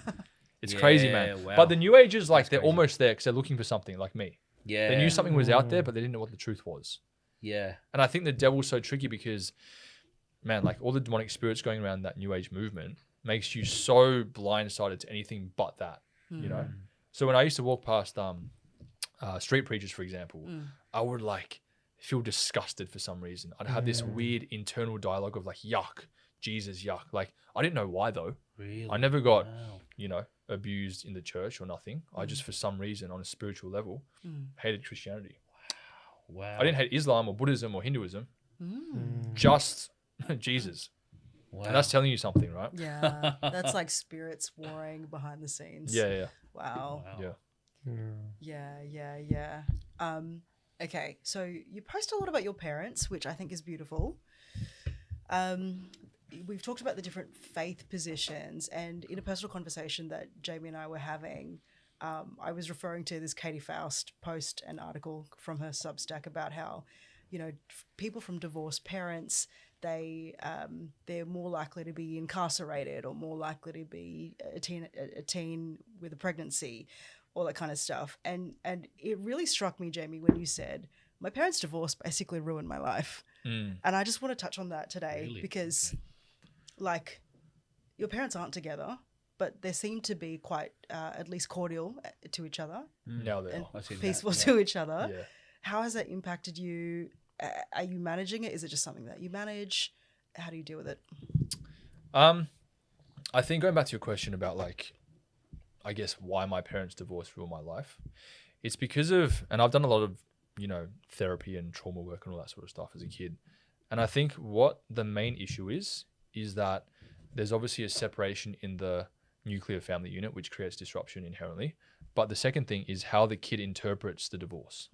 It's crazy, man. Wow. But the New Agers, like, they're almost there because they're looking for something like me. Yeah. They knew something was out there, but they didn't know what the truth was. Yeah. And I think the devil's so tricky because, man, like all the demonic spirits going around that New Age movement makes you so blindsided to anything but that, you know? So when I used to walk past street preachers, for example, I would like feel disgusted for some reason. I'd have this weird internal dialogue of like, yuck, Jesus, yuck. Like, I didn't know why though. Really? I never got, abused in the church or nothing. I just, for some reason, on a spiritual level, hated Christianity. Wow. I didn't hate Islam or Buddhism or Hinduism, just Jesus. Wow. And that's telling you something, right? Yeah, that's like spirits warring behind the scenes. Yeah. Wow. Yeah. Yeah. Okay, so you post a lot about your parents, which I think is beautiful. We've talked about the different faith positions, and in a personal conversation that Jamie and I were having, I was referring to this Katie Faust post and article from her Substack about how, people from divorced parents, they're more likely to be incarcerated or more likely to be a teen with a pregnancy, all that kind of stuff. And it really struck me, Jamie, when you said, my parents' divorce basically ruined my life. And I just want to touch on that today because, like, your parents aren't together, but they seem to be quite, at least cordial to each other. Now they and are. peaceful to each other. Yeah. How has that impacted you? Are you managing it? Is it just something that you manage? How do you deal with it? I think going back to your question about like, I guess why my parents divorced ruined my life, it's because of, and I've done a lot of, therapy and trauma work and all that sort of stuff as a kid. And I think what the main issue is that there's obviously a separation in the nuclear family unit, which creates disruption inherently. But the second thing is how the kid interprets the divorce.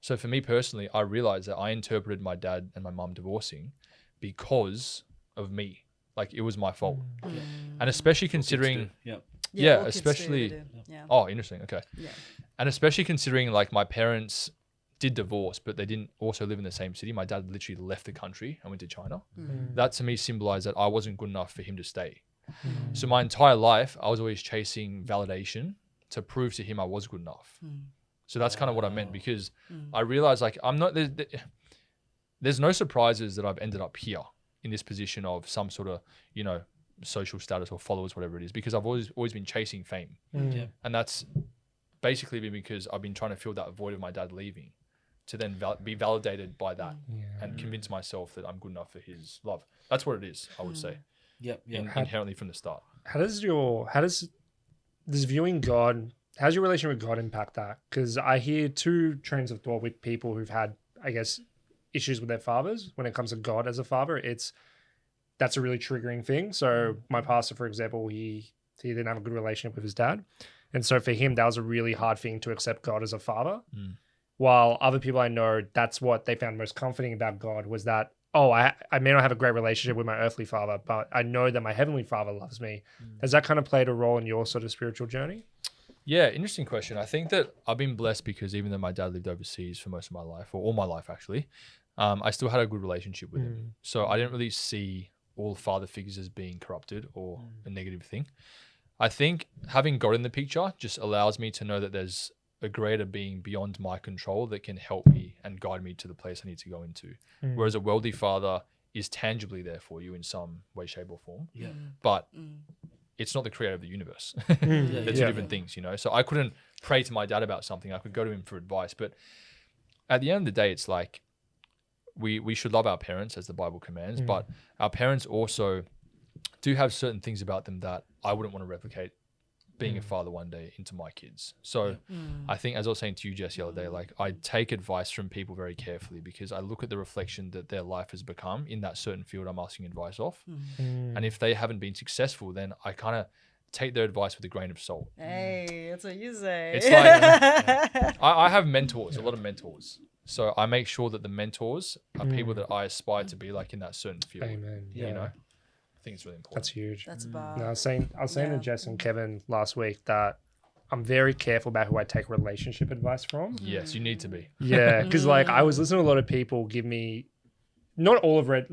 So for me personally, I realized that I interpreted my dad and my mum divorcing because of me. Like, it was my fault. And especially considering... Yeah, all kids especially... do. Yeah. Oh, interesting. Okay. Yeah. And especially considering, like, my parents did divorce, but they didn't also live in the same city. My dad literally left the country and went to China. That to me symbolized that I wasn't good enough for him to stay. So my entire life, I was always chasing validation to prove to him I was good enough. So that's kind of what I meant, because I realized, like, I'm not... There's no surprises that I've ended up here in this position of some sort of, social status or followers, whatever it is, because I've always been chasing fame. And that's basically been because I've been trying to fill that void of my dad leaving to then be validated by that and convince myself that I'm good enough for his love. That's what it is, I would say. Inherently from the start. How's viewing God, how's your relationship with God impact that? Because I hear two trains of thought with people who've had, I guess, issues with their fathers when it comes to God as a father. That's a really triggering thing. So my pastor, for example, he didn't have a good relationship with his dad. And so for him, that was a really hard thing to accept God as a father. While other people I know, that's what they found most comforting about God was that, I may not have a great relationship with my earthly father, but I know that my heavenly father loves me. Has that kind of played a role in your sort of spiritual journey? Yeah, interesting question. I think that I've been blessed because even though my dad lived overseas for most of my life, or all my life actually, I still had a good relationship with him. So I didn't really see all father figures as being corrupted or a negative thing. I think having God in the picture just allows me to know that there's a greater being beyond my control that can help me and guide me to the place I need to go into. Whereas a worldly father is tangibly there for you in some way, shape or form. But it's not the creator of the universe. They're two different things, So I couldn't pray to my dad about something. I could go to him for advice. But at the end of the day, it's like we should love our parents as the Bible commands, but our parents also do have certain things about them that I wouldn't want to replicate being a father one day into my kids. So I think, as I was saying to you, Jess, the other day, like, I take advice from people very carefully because I look at the reflection that their life has become in that certain field I'm asking advice of. And if they haven't been successful, then I kind of take their advice with a grain of salt. Hey, that's what you say. It's like, I have mentors, a lot of mentors. So I make sure that the mentors are people that I aspire to be like in that certain field. Amen. I think it's really important. That's huge. That's a bar. No, I was saying to Jess and Kevin last week that I'm very careful about who I take relationship advice from. Yes, you need to be. Yeah, because like I was listening to a lot of people give me not all of red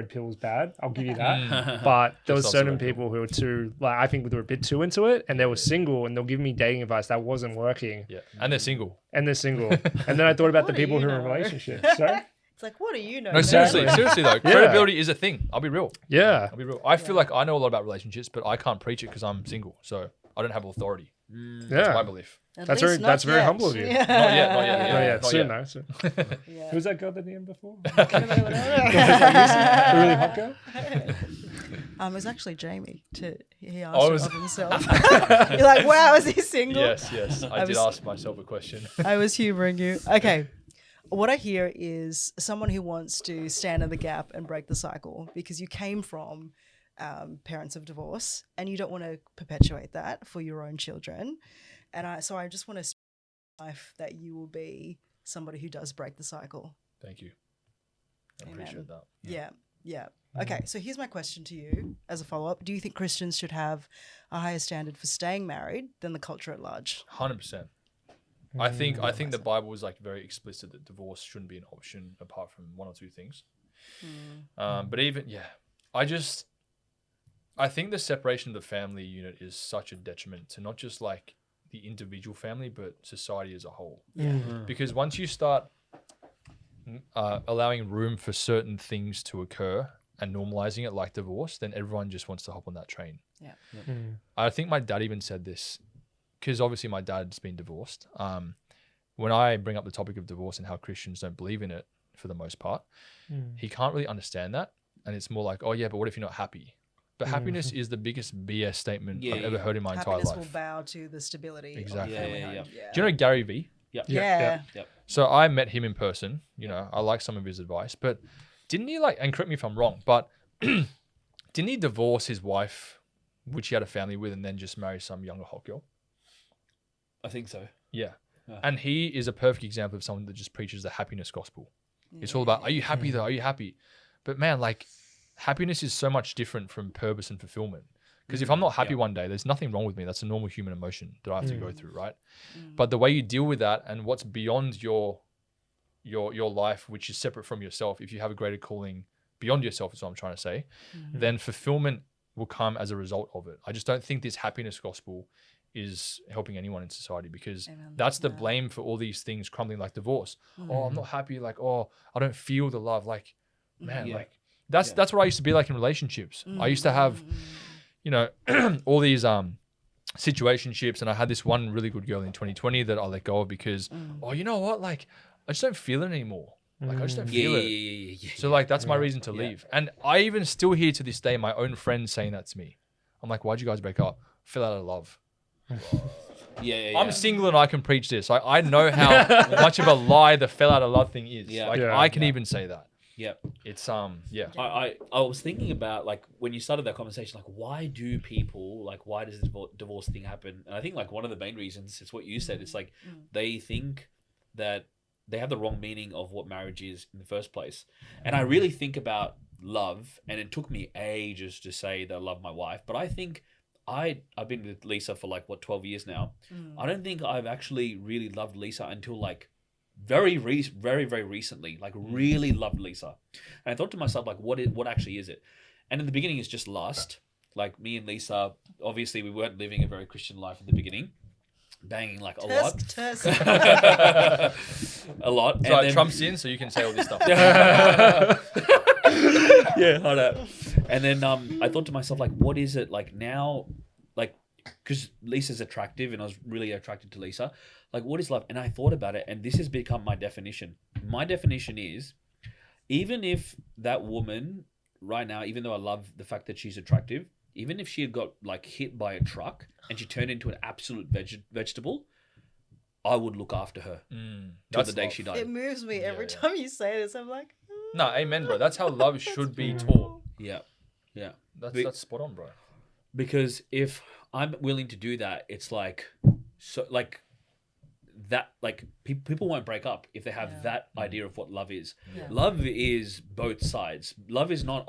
pill is bad. I'll give you that. But there was certain people who were too, like, I think they were a bit too into it, and they were single, and they'll give me dating advice that wasn't working. Yeah, and they're single. And then I thought about the people who are in relationships. So it's like, what do you know? No, seriously though, credibility is a thing. I'll be real. Yeah, I'll be real. I feel like I know a lot about relationships, but I can't preach it because I'm single, so I don't have authority. That's my belief. At That's least very not that's very yet. humble of you. Yeah. Not yet. Oh, yeah, Not soon yet. though. Soon. Yeah. Who's that girl that DM before? The The really hot girl? It was actually Jamie. He asked Oh, it it was- of himself. You're like, wow, is he single? Yes. I did was- ask myself a question. I was humoring you. Okay. What I hear is someone who wants to stand in the gap and break the cycle because you came from parents of divorce and you don't want to perpetuate that for your own children. And so I just want to speak life that you will be somebody who does break the cycle. Thank you. I Amen. appreciate that. Yeah. Okay, so here's my question to you as a follow-up. Do you think Christians should have a higher standard for staying married than the culture at large? 100%. I think the Bible is like very explicit that divorce shouldn't be an option apart from one or two things. But even I think the separation of the family unit is such a detriment to not just like the individual family but society as a whole. Because once you start allowing room for certain things to occur and normalizing it like divorce, then everyone just wants to hop on that train. I think my dad even said this because obviously my dad's been divorced. When I bring up the topic of divorce and how Christians don't believe in it for the most part, he can't really understand that. And it's more like, oh yeah, but what if you're not happy? But happiness is the biggest BS statement I've ever heard in my entire Happiness life. will bow to the stability Exactly. of family Yeah. home. Do you know Gary Vee? Yeah. So I met him in person. You know, I like some of his advice, but didn't he and correct me if I'm wrong, but didn't he divorce his wife, which he had a family with, and then just marry some younger hot girl? I think so. Yeah. And he is a perfect example of someone that just preaches the happiness gospel. It's all about, are you happy though? Are you happy? But man, like happiness is so much different from purpose and fulfillment. Because if I'm not happy one day, there's nothing wrong with me. That's a normal human emotion that I have to go through, right? But the way you deal with that and what's beyond your life, which is separate from yourself, if you have a greater calling beyond yourself, is what I'm trying to say, then fulfillment will come as a result of it. I just don't think this happiness gospel is helping anyone in society because that's the blame for all these things crumbling like divorce. Oh, I'm not happy. Like, oh, I don't feel the love. Like, man, like that's what I used to be like in relationships. I used to have, you know, all these situationships, and I had this one really good girl in 2020 that I let go of because, oh, you know what? Like, I just don't feel it aneel Like, I just don't feel it. So, like, that's my reason to leave. And I even still hear to this day my own friends saying that to me. I'm like, why'd you guys break up? Fell out of love. I'm single and I can preach this. I know how much of a lie the fell out of love thing is. I can even say that. It's I was thinking about, like, when you started that conversation, like, why do people, like, why does the divorce thing happen? And I think, like, one of the main reasons is what you said. It's like they think that they have the wrong meaning of what marriage is in the first place. And I really think about love, and it took me ages to say that I love my wife, but I think I've been with Lisa for like 12 years now. I don't think I've actually really loved Lisa until like very recently, like really loved Lisa. And I thought to myself, like, what actually is it? And in the beginning, it's just lust. Like, me and Lisa, obviously we weren't living a very Christian life in the beginning, banging like a lot. A lot. So and then Trump's in, so you can say all this stuff. Yeah, hold up. And then I thought to myself, like, what is it like now? Like, because Lisa's attractive and I was really attracted to Lisa. Like, what is love? And I thought about it, and this has become my definition. My definition is, even if that woman right now, even though I love the fact that she's attractive, even if she had got like hit by a truck and she turned into an absolute vegetable, I would look after her till the day she died. It moves me every time you say this. I'm like, no, amen, bro. That's how love should be taught. Yeah. That's spot on, bro. Because if I'm willing to do that, it's like, so like that, like people won't break up if they have that idea of what love is. Love is both sides. Love is not,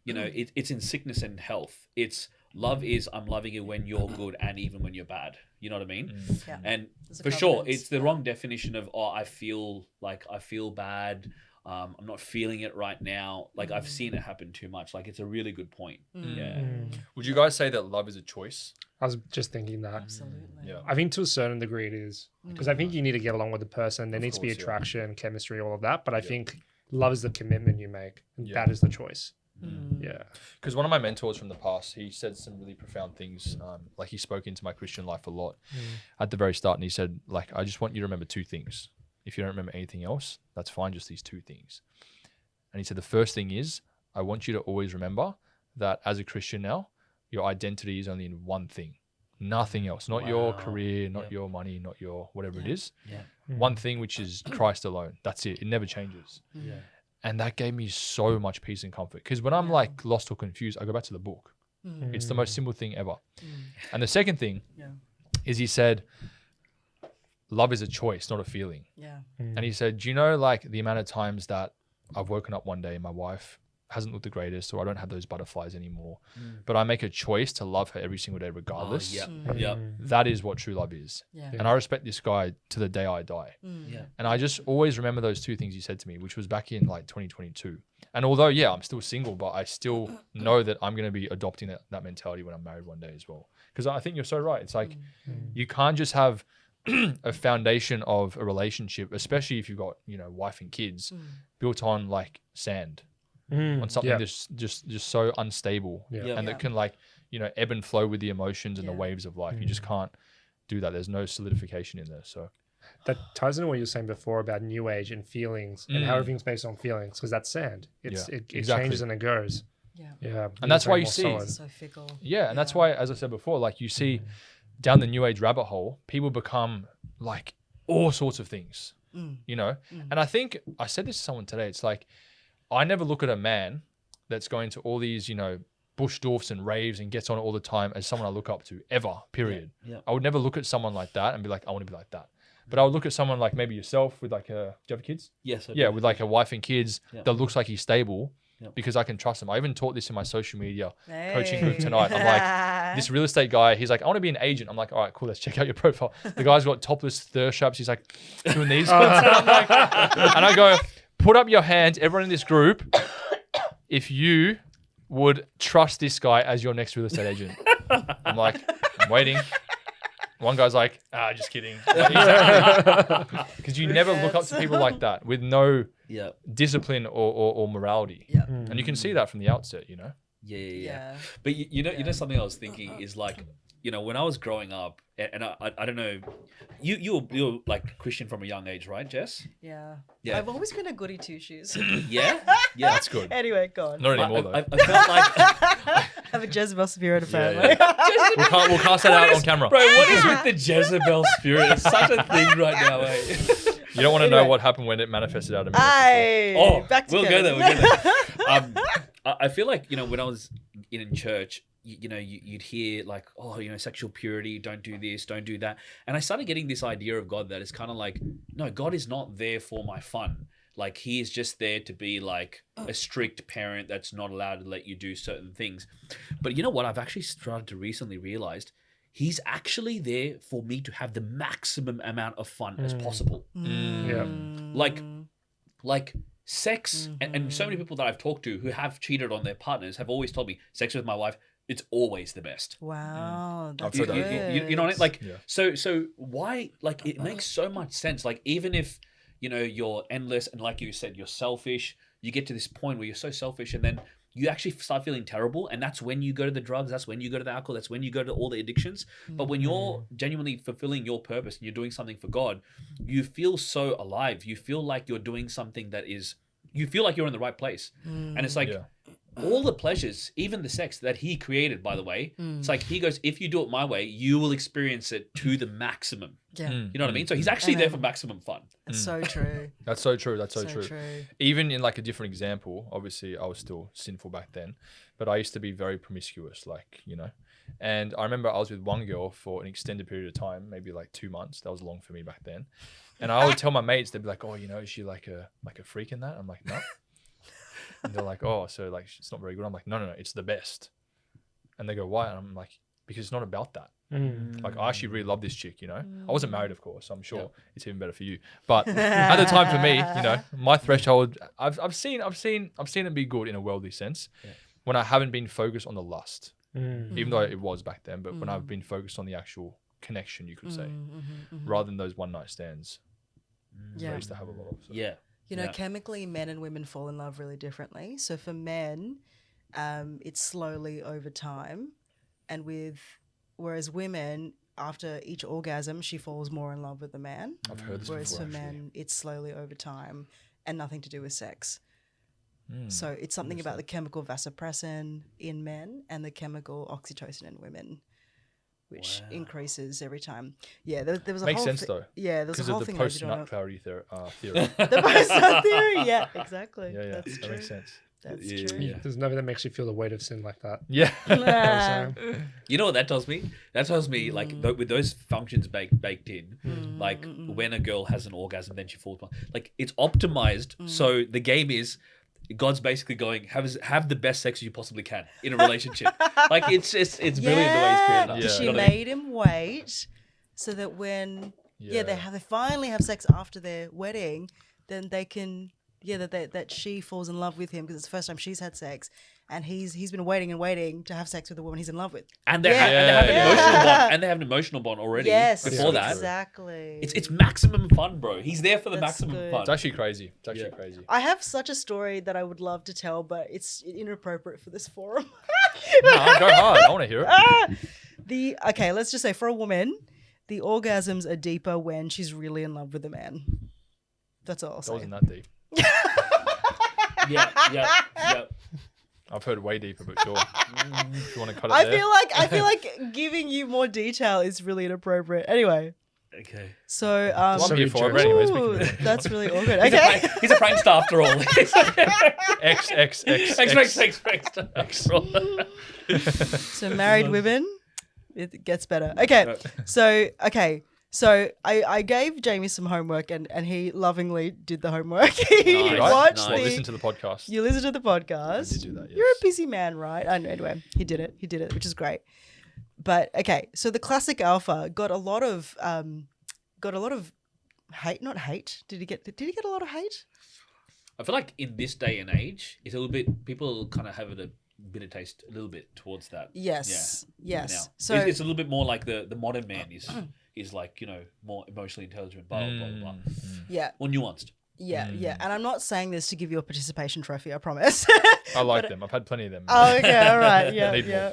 it's in sickness and health. It's love is, I'm loving you when you're good and even when you're bad. You know what I mean? And for sure, it's the wrong definition of, I feel bad. I'm not feeling it right now. Like, I've seen it happen too much. Like, it's a really good point. Would you guys say that love is a choice? I was just thinking that. absolutely. Yeah. I think to a certain degree it is. Because I think you need to get along with the person. There needs to be attraction, chemistry, all of that. But I think love is the commitment you make. And that is the choice. Yeah. Because one of my mentors from the past, he said some really profound things. Like he spoke into my Christian life a lot at the very start. And he said, like, I just want you to remember two things. If you don't remember anything else, that's fine. Just these two things. And he said, the first thing is, I want you to always remember that as a Christian now, your identity is only in one thing, nothing else, not your career, not your money, not your whatever it is. One thing, which is Christ alone. That's it. It never changes. And that gave me so much peace and comfort. Because when I'm like lost or confused, I go back to the book. It's the most simple thing ever. And the second thing is he said, love is a choice, not a feeling. And he said, do you know like the amount of times that I've woken up one day and my wife hasn't looked the greatest, or I don't have those butterflies anymore, but I make a choice to love her every single day regardless. That is what true love is. And I respect this guy to the day I die. And I just always remember those two things he said to me, which was back in like 2022. And although, I'm still single, but I still know that I'm going to be adopting that mentality when I'm married one day as well. Because I think you're so right. It's like, you can't just have a foundation of a relationship, especially if you've got, wife and kids, built on like sand. On something just so unstable and that can like ebb and flow with the emotions and the waves of life. You just can't do that. There's no solidification in there. So that ties into what you were saying before about new age and feelings and how everything's based on feelings, because that's sand. It changes and it goes. And that's why you see It's so fickle. And that's why, as I said before, like you see down the new age rabbit hole, people become like all sorts of things, and I think I said this to someone today. It's like, I never look at a man that's going to all these, bush dwarfs and raves and gets on it all the time as someone I look up to ever, period. I would never look at someone like that and be like, I want to be like that. But I would look at someone like maybe yourself with like do you have kids? Yes. With like a wife and kids that looks like he's stable because I can trust him. I even taught this in my social media coaching group tonight. I'm like, this real estate guy, he's like, I want to be an agent. I'm like, all right, cool. Let's check out your profile. The guy's got topless thirst traps. He's like doing these. And I'm like, and I go, put up your hands, everyone in this group, if you would trust this guy as your next real estate agent. I'm like, I'm waiting. One guy's like, just kidding. Because you never look up to people like that with no discipline or morality. And you can see that from the outset, Yeah. But you know something I was thinking is like, when I was growing up, and I don't know, you're like Christian from a young age, right, Jess? Yeah. Yeah. I've always been a goody two shoes. Yeah, that's good. Anyway, go on. Not anymore though. I felt like, I have a Jezebel spirit apparently. We'll cast that out on camera. bro, what is with the Jezebel spirit? It's such a thing right now, eh? You don't want to know what happened when it manifested out of me. Back to we'll Kevin. go there. I feel like when I was in church, you'd hear like, sexual purity, don't do this, don't do that. And I started getting this idea of God that is kind of like, no, God is not there for my fun. Like he is just there to be like a strict parent that's not allowed to let you do certain things. But you know what? I've actually started to recently realized he's actually there for me to have the maximum amount of fun as possible. Like sex, and so many people that I've talked to who have cheated on their partners have always told me sex with my wife, it's always the best. Wow, that's I've heard good. that. You know what I mean? Like, so why? Like, it makes so much sense. Like, even if you're endless and like you said, you're selfish, you get to this point where you're so selfish, and then you actually start feeling terrible, and that's when you go to the drugs, that's when you go to the alcohol, that's when you go to all the addictions. But when you're genuinely fulfilling your purpose and you're doing something for God, you feel so alive. You feel like you're doing something that is. You feel like you're in the right place, and it's like. All the pleasures, even the sex that he created, by the way, it's like he goes, if you do it my way, you will experience it to the maximum. You know what I mean? So he's actually there for maximum fun. That's so true. That's so true. That's so true. Even in like a different example, obviously I was still sinful back then, but I used to be very promiscuous, like, and I remember I was with one girl for an extended period of time, maybe like 2 months. That was long for me back then. And I would tell my mates, they'd be like, oh, is she like a freak in that? I'm like, no. And they're like, oh, so like it's not very good. I'm like, no, it's the best. And they go, why? And I'm like, because it's not about that. Like I actually really love this chick, I wasn't married, of course, so I'm sure it's even better for you. But at the time for me, my threshold, I've seen it be good in a worldly sense when I haven't been focused on the lust, even though it was back then. But when I've been focused on the actual connection, you could say, rather than those one night stands. I used to have a lot of. So. Chemically, men and women fall in love really differently. So for men, it's slowly over time, and whereas women, after each orgasm, she falls more in love with the man. I've heard this Whereas before. for Actually. men, it's slowly over time and nothing to do with sex. Hmm. So it's something about the chemical vasopressin in men and the chemical oxytocin in women, which increases every time. Yeah, there was a Makes whole sense though. Yeah, there's a Because whole of the thing I did on post-nut clarity theory. the post-nut theory. Yeah, exactly. Yeah, That's that true. makes sense. That's Yeah, true. yeah. There's nothing that makes you feel the weight of sin like that. Yeah. Ah. You know what that tells me? That tells me like with those functions baked in, like when a girl has an orgasm, then she falls. Like it's optimized. So the game is God's basically going have the best sex you possibly can in a relationship. Like it's brilliant the way he's created that. Yeah. She You know what I mean? made him wait so that when they finally have sex after their wedding, then they can that she falls in love with him because it's the first time she's had sex, and he's been waiting and waiting to have sex with the woman he's in love with. And they have an Yeah. emotional bond, and they have an emotional bond already. Yes, before that, exactly. it's maximum fun, bro. He's there for the That's maximum good. fun. It's actually crazy. It's actually crazy. I have such a story that I would love to tell, but it's inappropriate for this forum. No, go hard. I want to hear it. Okay, let's just say for a woman, the orgasms are deeper when she's really in love with the man. That's all I'll That say. wasn't that deep. yeah. I've heard way deeper, but sure. If you want to cut it I there. feel like giving you more detail is really inappropriate. Anyway, Okay. Well, I'm So here for it, but anyways. we ooh, can- that's really awkward. Okay. He's a prankster after all. X. After all. So married women, it gets better. Okay. So I gave Jamie some homework and he lovingly did the homework. He Nice, watched nice. Well, the listen to the podcast. You listen to the podcast. I did do that, You're a yes. busy man, right? I know. Anyway, he did it, which is great. But okay, so the classic alpha got a lot of hate. Not hate. Did he get a lot of hate? I feel like in this day and age, it's a little bit people kind of have a bitter taste a little bit towards that. Yes. Yeah. Yes. Now, So it's a little bit more like the modern man is like, you know, more emotionally intelligent, blah blah blah blah. yeah, More nuanced. yeah. And I'm not saying this to give you a participation trophy. I promise. I like them. I've had plenty of them. Oh, okay, all right, yeah, Need yeah.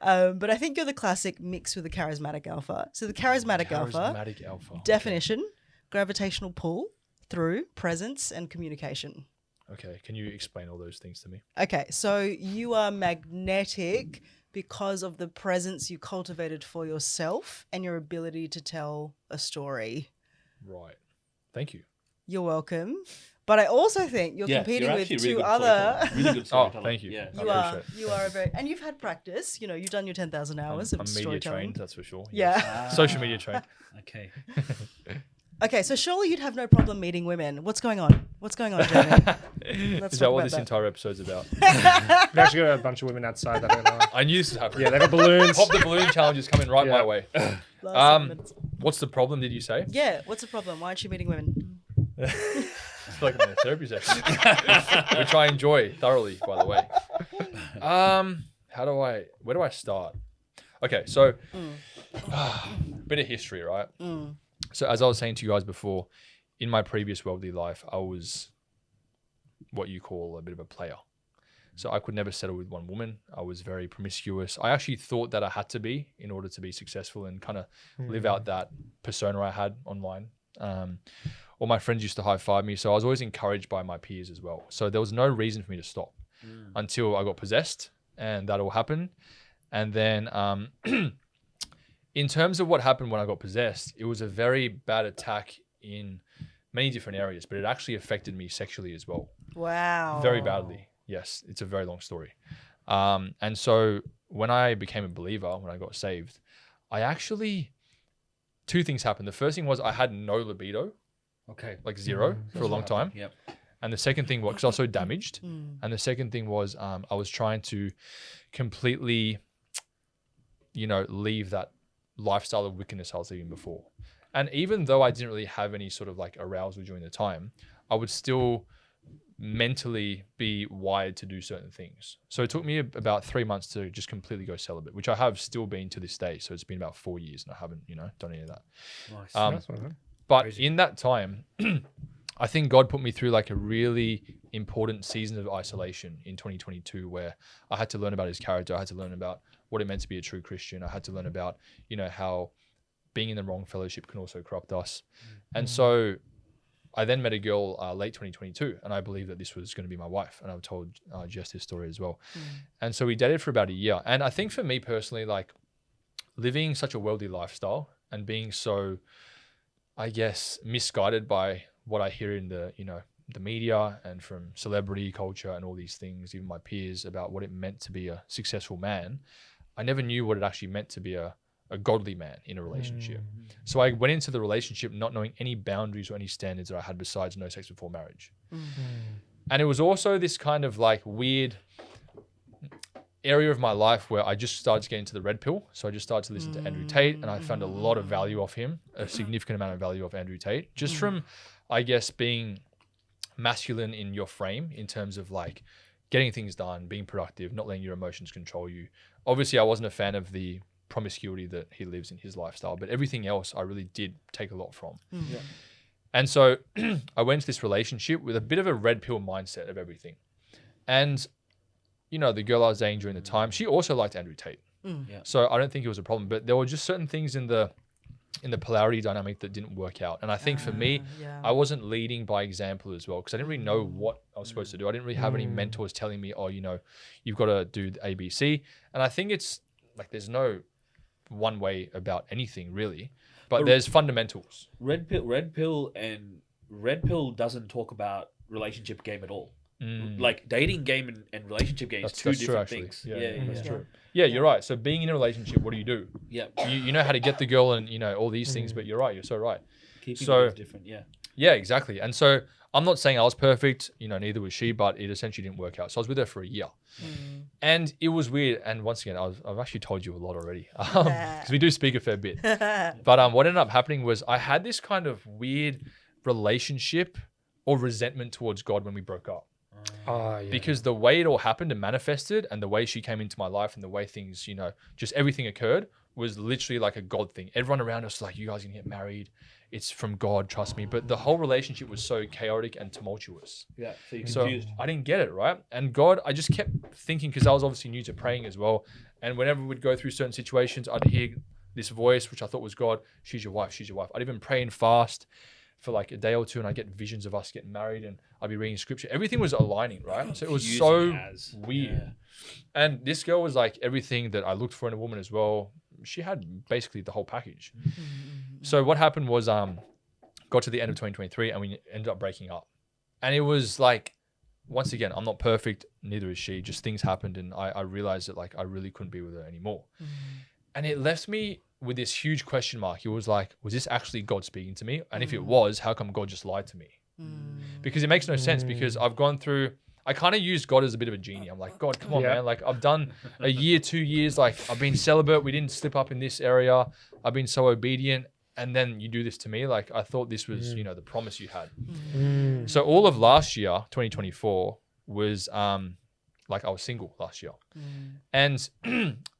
But I think you're the classic mix with the charismatic alpha. So the charismatic alpha Charismatic alpha. definition: gravitational pull through presence and communication. Okay, can you explain all those things to me? Okay, so you are magnetic because of the presence you cultivated for yourself and your ability to tell a story. Right. Thank you. You're welcome. But I also think you're competing you're with actually two good other. storyteller. Really good Oh, storyteller. thank you. Yeah. I You are appreciate it. a very, and you've had practice. You know, you've done your 10,000 hours I'm of media storytelling. trained, that's for sure. Yeah. Yes. Social media trained. Okay. Okay, so surely you'd have no problem meeting women. What's going on? What's going on, Jamie? Let's Is talk that what about this that. entire episode's about? We've actually got a bunch of women outside that don't know. I knew this would happen. Yeah, they got balloons. Pop the balloon challenge is coming right my Yeah. way. Last 7 minutes. What's the problem, did you say? Yeah, what's the problem? Why aren't you meeting women? I feel like I'm in a therapy session. Which I enjoy thoroughly, by the way. Where do I start? Okay, so bit of history, right? So as I was saying to you guys before, in my previous worldly life, I was what you call a bit of a player. So I could never settle with one woman. I was very promiscuous. I actually thought that I had to be in order to be successful and kind of live out that persona I had online. All my friends used to high-five me, so I was always encouraged by my peers as well. So there was no reason for me to stop until I got possessed, and that all happened. And then in terms of what happened when I got possessed, it was a very bad attack in many different areas, but it actually affected me sexually as well. Wow. Very badly. Yes, it's a very long story. And so when I became a believer, when I got saved, two things happened. The first thing was I had no libido, Okay. like zero for a long time. Yep. And the second thing was, because I was so damaged. And the second thing was I was trying to completely, leave that lifestyle of wickedness I was living before. And even though I didn't really have any sort of like arousal during the time, I would still mentally be wired to do certain things. So it took me about 3 months to just completely go celibate, which I have still been to this day. So it's been about 4 years and I haven't, done any of that. Nice. That's one, huh? But in that time, I think God put me through like a really important season of isolation in 2022 where I had to learn about his character. I had to learn about what it meant to be a true Christian. I had to learn about, how being in the wrong fellowship can also corrupt us. And so I then met a girl late 2022, and I believed that this was going to be my wife. And I've told Jess this story as well. And so we dated for about a year. And I think for me personally, like living such a worldly lifestyle and being so, I guess, misguided by what I hear in the, the media and from celebrity culture and all these things, even my peers, about what it meant to be a successful man, I never knew what it actually meant to be a godly man in a relationship. So I went into the relationship not knowing any boundaries or any standards that I had besides no sex before marriage. And it was also this kind of like weird area of my life where I just started to get into the red pill. So I just started to listen to Andrew Tate, and I found a lot of value of him, a significant amount of value of Andrew Tate, just from, I guess, being masculine in your frame in terms of like getting things done, being productive, not letting your emotions control you. Obviously, I wasn't a fan of the promiscuity that he lives in his lifestyle, but everything else I really did take a lot from. And so I went into this relationship with a bit of a red pill mindset of everything. And the girl I was dating during the time, she also liked Andrew Tate. So I don't think it was a problem, but there were just certain things in the polarity dynamic that didn't work out. And I think for me, I wasn't leading by example as well, because I didn't really know what I was supposed to do. I didn't really have any mentors telling me, oh, you've got to do the ABC. And I think it's like, there's no one way about anything really, but there's fundamentals. Red pill doesn't talk about relationship game at all. Like dating game and relationship game is two different things. That's true. Yeah, you're right. So being in a relationship, what do you do? Yeah. You know how to get the girl and all these things, but you're right. You're so right. Keeping it is different. Yeah. Yeah, exactly. And so I'm not saying I was perfect, neither was she, but it essentially didn't work out. So I was with her for a year. And it was weird. And once again, I've actually told you a lot already because we do speak a fair bit. But what ended up happening was I had this kind of weird relationship or resentment towards God when we broke up. Because the way it all happened and manifested and the way she came into my life and the way things, just everything occurred was literally like a God thing. Everyone around us was like, you guys are gonna get married. It's from God, trust me. But the whole relationship was so chaotic and tumultuous. Yeah, so you're confused. So I didn't get it, right? And God, I just kept thinking, because I was obviously new to praying as well. And whenever we'd go through certain situations, I'd hear this voice, which I thought was God, she's your wife, she's your wife. I'd even pray and fast for like a day or two, and I'd get visions of us getting married, and I'd be reading scripture. Everything was aligning, right? So it was so weird. Yeah. And this girl was like everything that I looked for in a woman as well. She had basically the whole package. So what happened was, got to the end of 2023 and we ended up breaking up. And it was like, once again, I'm not perfect, neither is she. Just things happened, and I realized that like I really couldn't be with her anymore. And it left me with this huge question mark. It was like, was this actually God speaking to me? And if it was, how come God just lied to me? Because it makes no sense, because I've gone through, I kind of used God as a bit of a genie. I'm like, God, come on, man. Like I've done a year, 2 years, like I've been celibate. We didn't slip up in this area. I've been so obedient. And then you do this to me. Like I thought this was, the promise you had. So all of last year, 2024 was, like I was single last year. And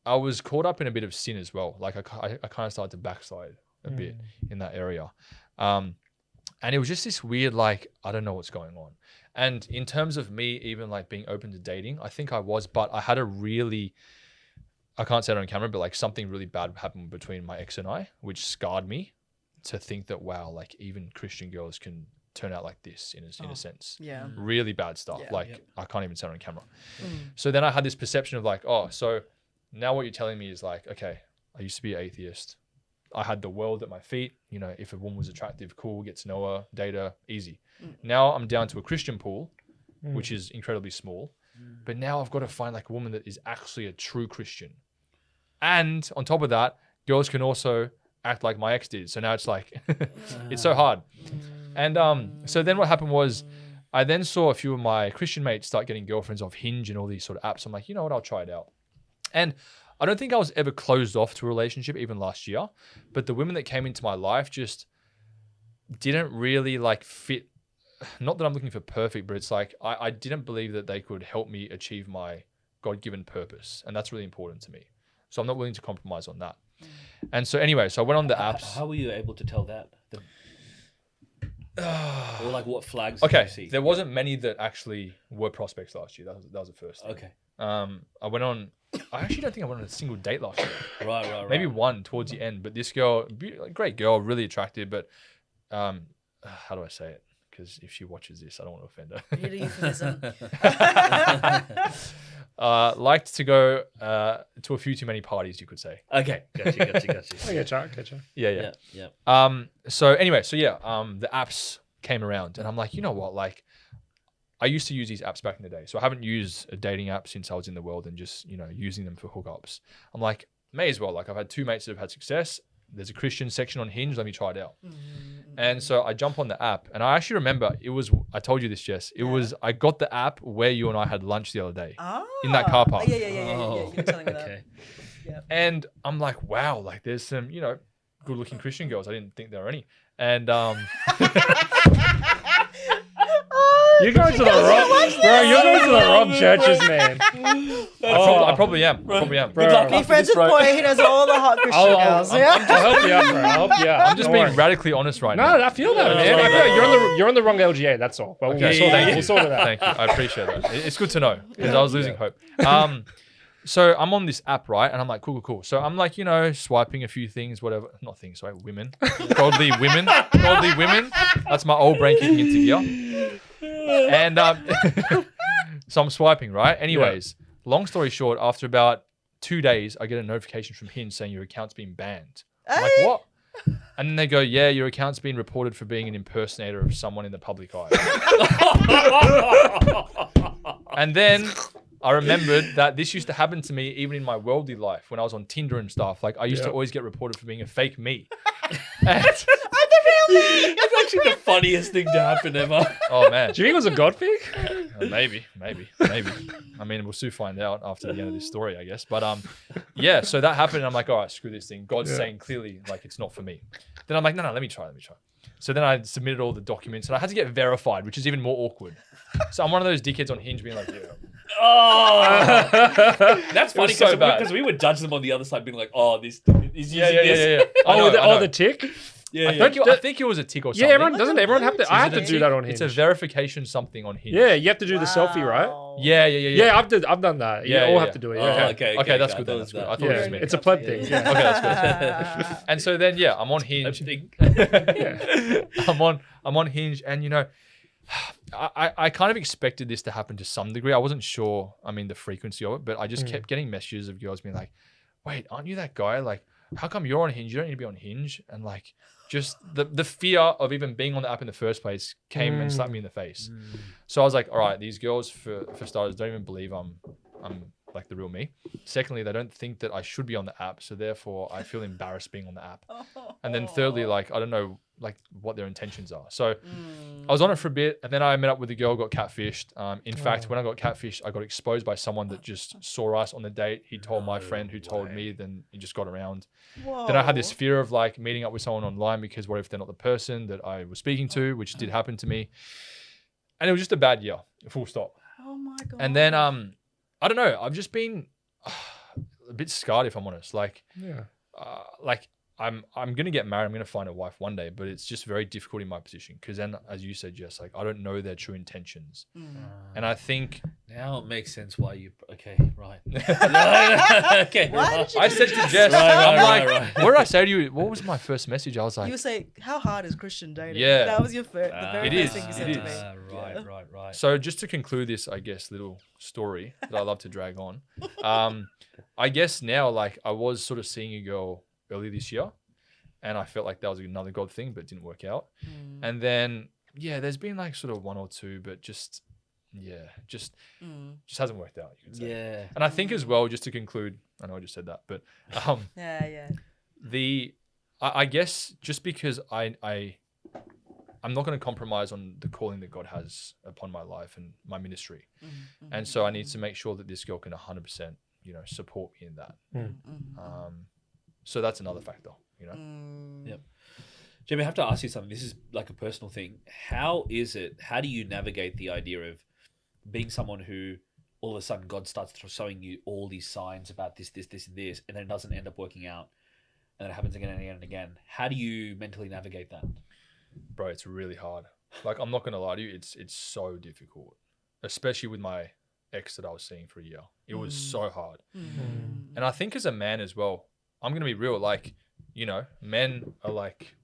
I was caught up in a bit of sin as well. Like I kind of started to backslide a bit in that area. And it was just this weird, like, I don't know what's going on. And in terms of me even like being open to dating, I think I was, but I had a really, I can't say it on camera, but like something really bad happened between my ex and I, which scarred me to think that, wow, like even Christian girls can turn out like this in a sense. Yeah. Really bad stuff. I can't even say it on camera. So then I had this perception of like, oh, so now what you're telling me is like, okay, I used to be an atheist. I had the world at my feet. If a woman was attractive, cool, get to know her, date her, easy. Now I'm down to a Christian pool, which is incredibly small. But now I've got to find like a woman that is actually a true Christian. And on top of that, girls can also act like my ex did. So now it's like, it's so hard. And so then what happened was I then saw a few of my Christian mates start getting girlfriends off Hinge and all these sort of apps. I'm like, you know what, I'll try it out. And I don't think I was ever closed off to a relationship even last year, but the women that came into my life just didn't really like fit. Not that I'm looking for perfect, but it's like I didn't believe that they could help me achieve my God-given purpose. And that's really important to me. So I'm not willing to compromise on that. And so anyway, so I went on the apps. How were you able to tell that? Or like what flags did Okay, you see? there wasn't many that actually were prospects last year. That was the first thing. Okay. I went on. I actually don't think I went on a single date last year. Right. Maybe one towards the end. But this girl, great girl, really attractive. But how do I say it? Because if she watches this, I don't want to offend her. You need a euphemism. Liked to go to a few too many parties, you could say. Okay. Gotcha. I get you. Yeah. Yeah. So anyway, the apps came around, and I'm like, you know what? Like, I used to use these apps back in the day, so I haven't used a dating app since I was in the world and just using them for hookups. I'm like, may as well. Like, I've had two mates that have had success. There's a Christian section on Hinge. Let me try it out. And so I jump on the app, and I actually remember I told you this, Jess. I got the app where you and I had lunch the other day in that car park. Yeah. You were telling me that. Okay. Yeah. And I'm like, wow, like there's some, good looking Christian girls. I didn't think there were any. And You're going to the wrong, bro. You're going to the wrong churches, man. I probably am. Bro. Be friends with Boy. He knows all the hot Christian girls. I'll help you out, bro. I'll help you out. I'm just being radically honest right now. No, I feel that, man. I feel you're on the wrong LGA. That's all. But Okay. we'll sort it out. Thank you. I appreciate that. It's good to know because I was losing hope. So I'm on this app, right? And I'm like, cool. So I'm like, swiping a few things, whatever. Not things, sorry, women. Godly women. That's my old brain kicking into gear. And so I'm swiping, right? Anyways, long story short, after about 2 days, I get a notification from Hinge saying your account's been banned. I'm like, what? And then they go, yeah, your account's been reported for being an impersonator of someone in the public eye. And then I remembered that this used to happen to me even in my worldly life when I was on Tinder and stuff. Like I used to always get reported for being a fake me. And It's actually the funniest thing to happen ever. oh man. Do you think it was a God pig? Maybe. I mean, we'll soon find out after the end of this story, I guess. But yeah, so that happened and I'm like, all right, screw this thing. God's saying clearly like it's not for me. Then I'm like, no, let me try. So then I submitted all the documents and I had to get verified, which is even more awkward. So I'm one of those dickheads on Hinge being like, yeah. Oh, that's funny so bad. because we would judge them on the other side, being like, "Oh, this is using this." Yeah. I know. The tick. I think it was a tick or something. Yeah, doesn't everyone have to? I have to do that on Hinge. It's a verification something on Hinge. Yeah, you have to do the selfie, right? Yeah. Yeah, I've done that. You all have to do it. Yeah. Okay, that's good. That's good. I thought it was me. It's a pleb thing. Yeah. Okay, that's good. And so then, I'm on Hinge. I'm on Hinge, and I kind of expected this to happen to some degree. I wasn't sure, the frequency of it, but I just kept getting messages of girls being like, wait, aren't you that guy? Like, how come you're on Hinge? You don't need to be on Hinge. And like, just the fear of even being on the app in the first place came and slapped me in the face. So I was like, all right, these girls for starters don't even believe I'm like the real me. Secondly, they don't think that I should be on the app. So therefore I feel embarrassed being on the app. And then thirdly, like, I don't know like what their intentions are. So I was on it for a bit and then I met up with a girl, got catfished. In fact, when I got catfished, I got exposed by someone that just saw us on the date. He told my friend who told me, then it just got around. Whoa. Then I had this fear of like meeting up with someone online because what if they're not the person that I was speaking to, which did happen to me. And it was just a bad year, full stop. Oh my God. And then, I don't know, I've just been a bit scarred if I'm honest. Like, I'm going to get married. I'm going to find a wife one day, but it's just very difficult in my position. Because then, as you said, Jess, like I don't know their true intentions. And I think... Now it makes sense why you... Okay, right. Okay. Why did you I said to Jess, Right. What did I say to you? What was my first message? I was like... You say, how hard is Christian dating? Yeah. That was your the very It first is, thing you it said is. to me. Right. So just to conclude this, I guess, little story that I love to drag on. I guess now, like I was sort of seeing a girl earlier this year. And I felt like that was another God thing, but it didn't work out. And then, there's been like sort of one or two, but just hasn't worked out, you could say. Yeah. And I think as well, just to conclude, I know I just said that, but I guess just because I'm not going to compromise on the calling that God has upon my life and my ministry. And so I need to make sure that this girl can 100%, support me in that. So that's another factor. Yep. Jimmy, I have to ask you something. This is like a personal thing. How do you navigate the idea of being someone who all of a sudden God starts showing you all these signs about this, and this, and then it doesn't end up working out, and it happens again and again and again? How do you mentally navigate that? bro, it's really hard. Like, I'm not gonna lie to you, it's so difficult, especially with my ex that I was seeing for a year. It was so hard, and I think as a man as well, I'm gonna be real. Like, you know, men are like,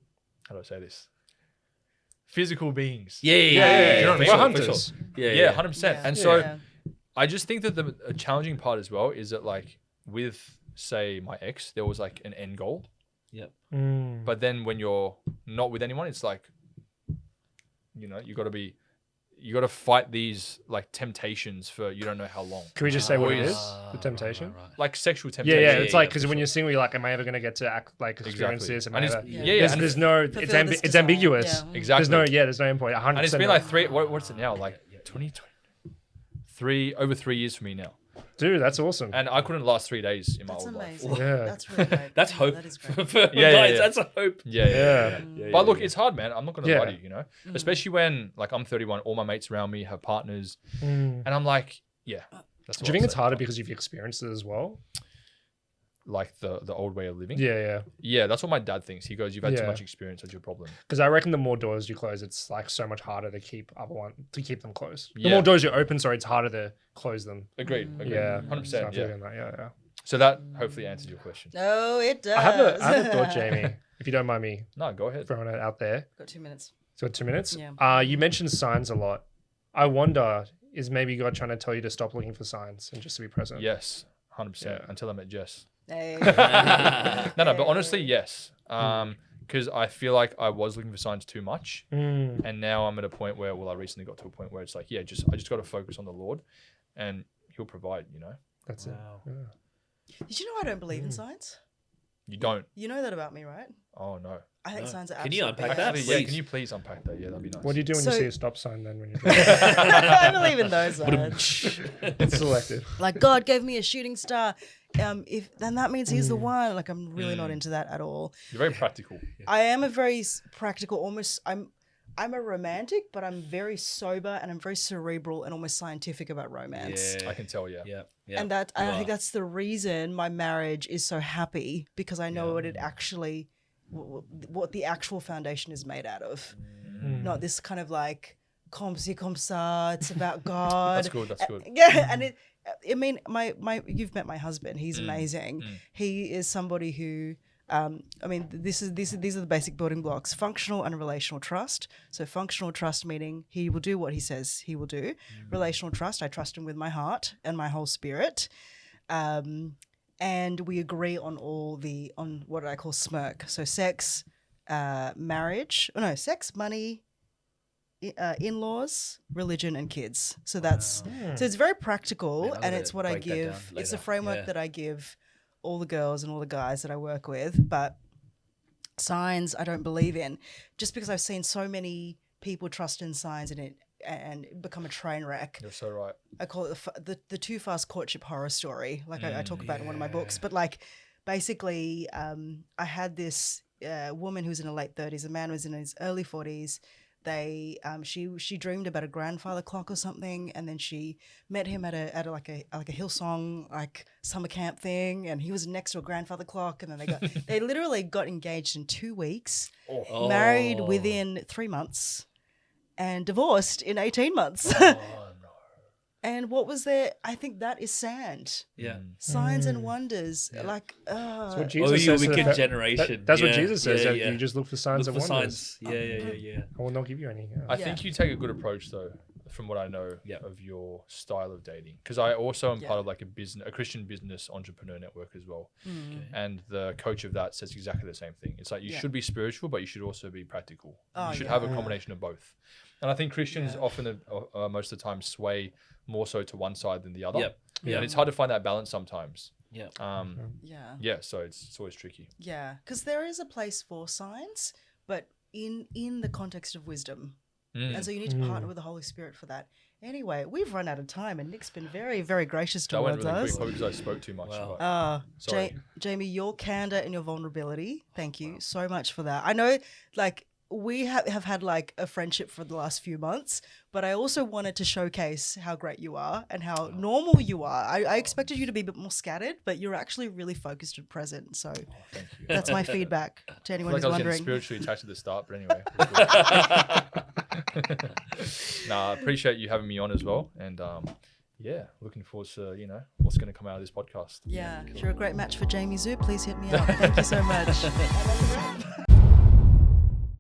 how do I say this? Physical beings. Yeah. You know what I mean? We're hunters. Yeah, 100%. Yeah. And so Yeah. I just think that the challenging part as well is that, like, with, say, my ex, there was like an end goal. Yep. But then when you're not with anyone, it's like, you know, you got to fight these like temptations for you don't know how long. Can we just say what it Always- is? The temptation. Right. Like sexual Yeah, temptation. yeah. It's like for because when sure. you're single, you're like, am I ever going to get to act like experience Exactly. this? Am And I it's, ever... yeah. There's no, it's, Fulfill this it's desire. ambiguous. Yeah. Exactly. There's no endpoint. 100%. And it's been like what's it now? Like 20, over 3 years for me now. Dude, that's awesome. And I couldn't last 3 days in my That's old life. amazing. Yeah. That's really great. That's Yeah, hope. That is great. For Yeah, guys, yeah. that's a hope. Yeah. But look, yeah. it's hard, man. I'm not gonna Yeah. lie to you, you know. Especially when like I'm 31, all my mates around me have partners, Mm. and I'm like, yeah. That's Do you think it's harder because you've experienced it as well? like the old way of living? Yeah. Yeah, that's what my dad thinks. He goes, "You've had too Yeah. much experience. That's your problem." Because I reckon the more doors you close, it's like so much harder to keep them close. The Yeah. more doors you open, sorry, it's harder to close them. Agreed. Yeah, 100%. So I feel Yeah. you on that. Yeah. So that hopefully answers your question. No, it does. I have a thought, Jamie, if you don't mind me No, go ahead. throwing it out there. Got 2 minutes. So 2 minutes. Yeah. You mentioned signs a lot. I wonder, is maybe God trying to tell you to stop looking for signs and just to be present? Yes, 100%. Yeah. Until I met Jess. Hey. No, but honestly, yes. Because I feel like I was looking for signs too much, Mm. and now I'm at a point where, I recently got to a point where it's like, I just got to focus on the Lord, and He'll provide. You know, That's Wow. it. Yeah. Did you know I don't believe in signs? you don't. You know that about me, right? Oh no. I think No. signs are Can absolutely you unpack that? Actually, yeah. please. Can you please unpack that? Yeah, that'd be nice. What do you do when you So- see a stop sign then when you're I believe in those signs. it's selective? Like God gave me a shooting star. If then that means He's the one. Like I'm really not into that at all. You're very practical. I am a very practical, almost. I'm a romantic, but I'm very sober and I'm very cerebral and almost scientific about romance. I can tell. Yeah. Yeah. And that I think that's the reason my marriage is so happy, because I know what it actually, what the actual foundation is made out of. Not this kind of like comme ci comme ça. It's about God. That's good. That's good. Yeah, and I mean, my you've met my husband. He's amazing. He is somebody who. I mean, these are the basic building blocks: functional and relational trust. So, functional trust meaning he will do what he says he will do. Relational trust, I trust him with my heart and my whole spirit. And we agree on on what I call SMIRC. So, sex, marriage. Oh no, sex, money, in-laws, religion, and kids. So that's so it's very practical, Man, I'm and gonna it's what I break that down give. It's a later. framework Yeah. that I give all the girls and all the guys that I work with. But signs, I don't believe in, just because I've seen so many people trust in signs and it become a train wreck. You're so right. I call it the too fast courtship horror story, like I talk about in one of my books. But like, basically, I had this woman who was in her late 30s, a man who was in his early 40s. She dreamed about a grandfather clock or something, and then she met him at a Hillsong like summer camp thing, and he was next to a grandfather clock, and then they literally got engaged in 2 weeks, married within 3 months, and divorced in 18 months. And what was there? I think that is sand. Yeah. Signs and wonders. Yeah. Like, That's what Oh, Jesus you says. to the wicked fa- generation. That's what Yeah, Jesus says. yeah, that yeah. You just look for signs Look and for wonders. signs. Yeah. I will not give you any. Yeah. I think you take a good approach though, from what I know Yeah. of your style of dating. Because I also am Yeah. part of like a Christian business entrepreneur network as well. And the coach of that says exactly the same thing. It's like you Yeah. should be spiritual, but you should also be practical. Oh, You should yeah. have a combination of both. And I think Christians Yeah. often, most of the time, sway more so to one side than the other. Yep. And it's hard to find that balance sometimes. Yeah. yeah. So it's always tricky. Yeah, because there is a place for signs, but in the context of wisdom. And so you need to partner with the Holy Spirit for that. Anyway, we've run out of time, and Nick's been very, very gracious That went towards really quick, us. probably because I spoke too much. Wow. But sorry. Jamie, your candor and your vulnerability, thank you so much for that. I know, like, we have had like a friendship for the last few months, but I also wanted to showcase how great you are and how normal you are. I expected you to be a bit more scattered, but you're actually really focused and present. So Thank you. that's my feedback to I anyone feel like who's I was getting wondering. spiritually attached at the start, but anyway. Nah, I appreciate you having me on as well. And yeah, looking forward to, what's going to come out of this podcast. Yeah, if you're a great match for Jamie Zoo, please hit me up. Thank you so much.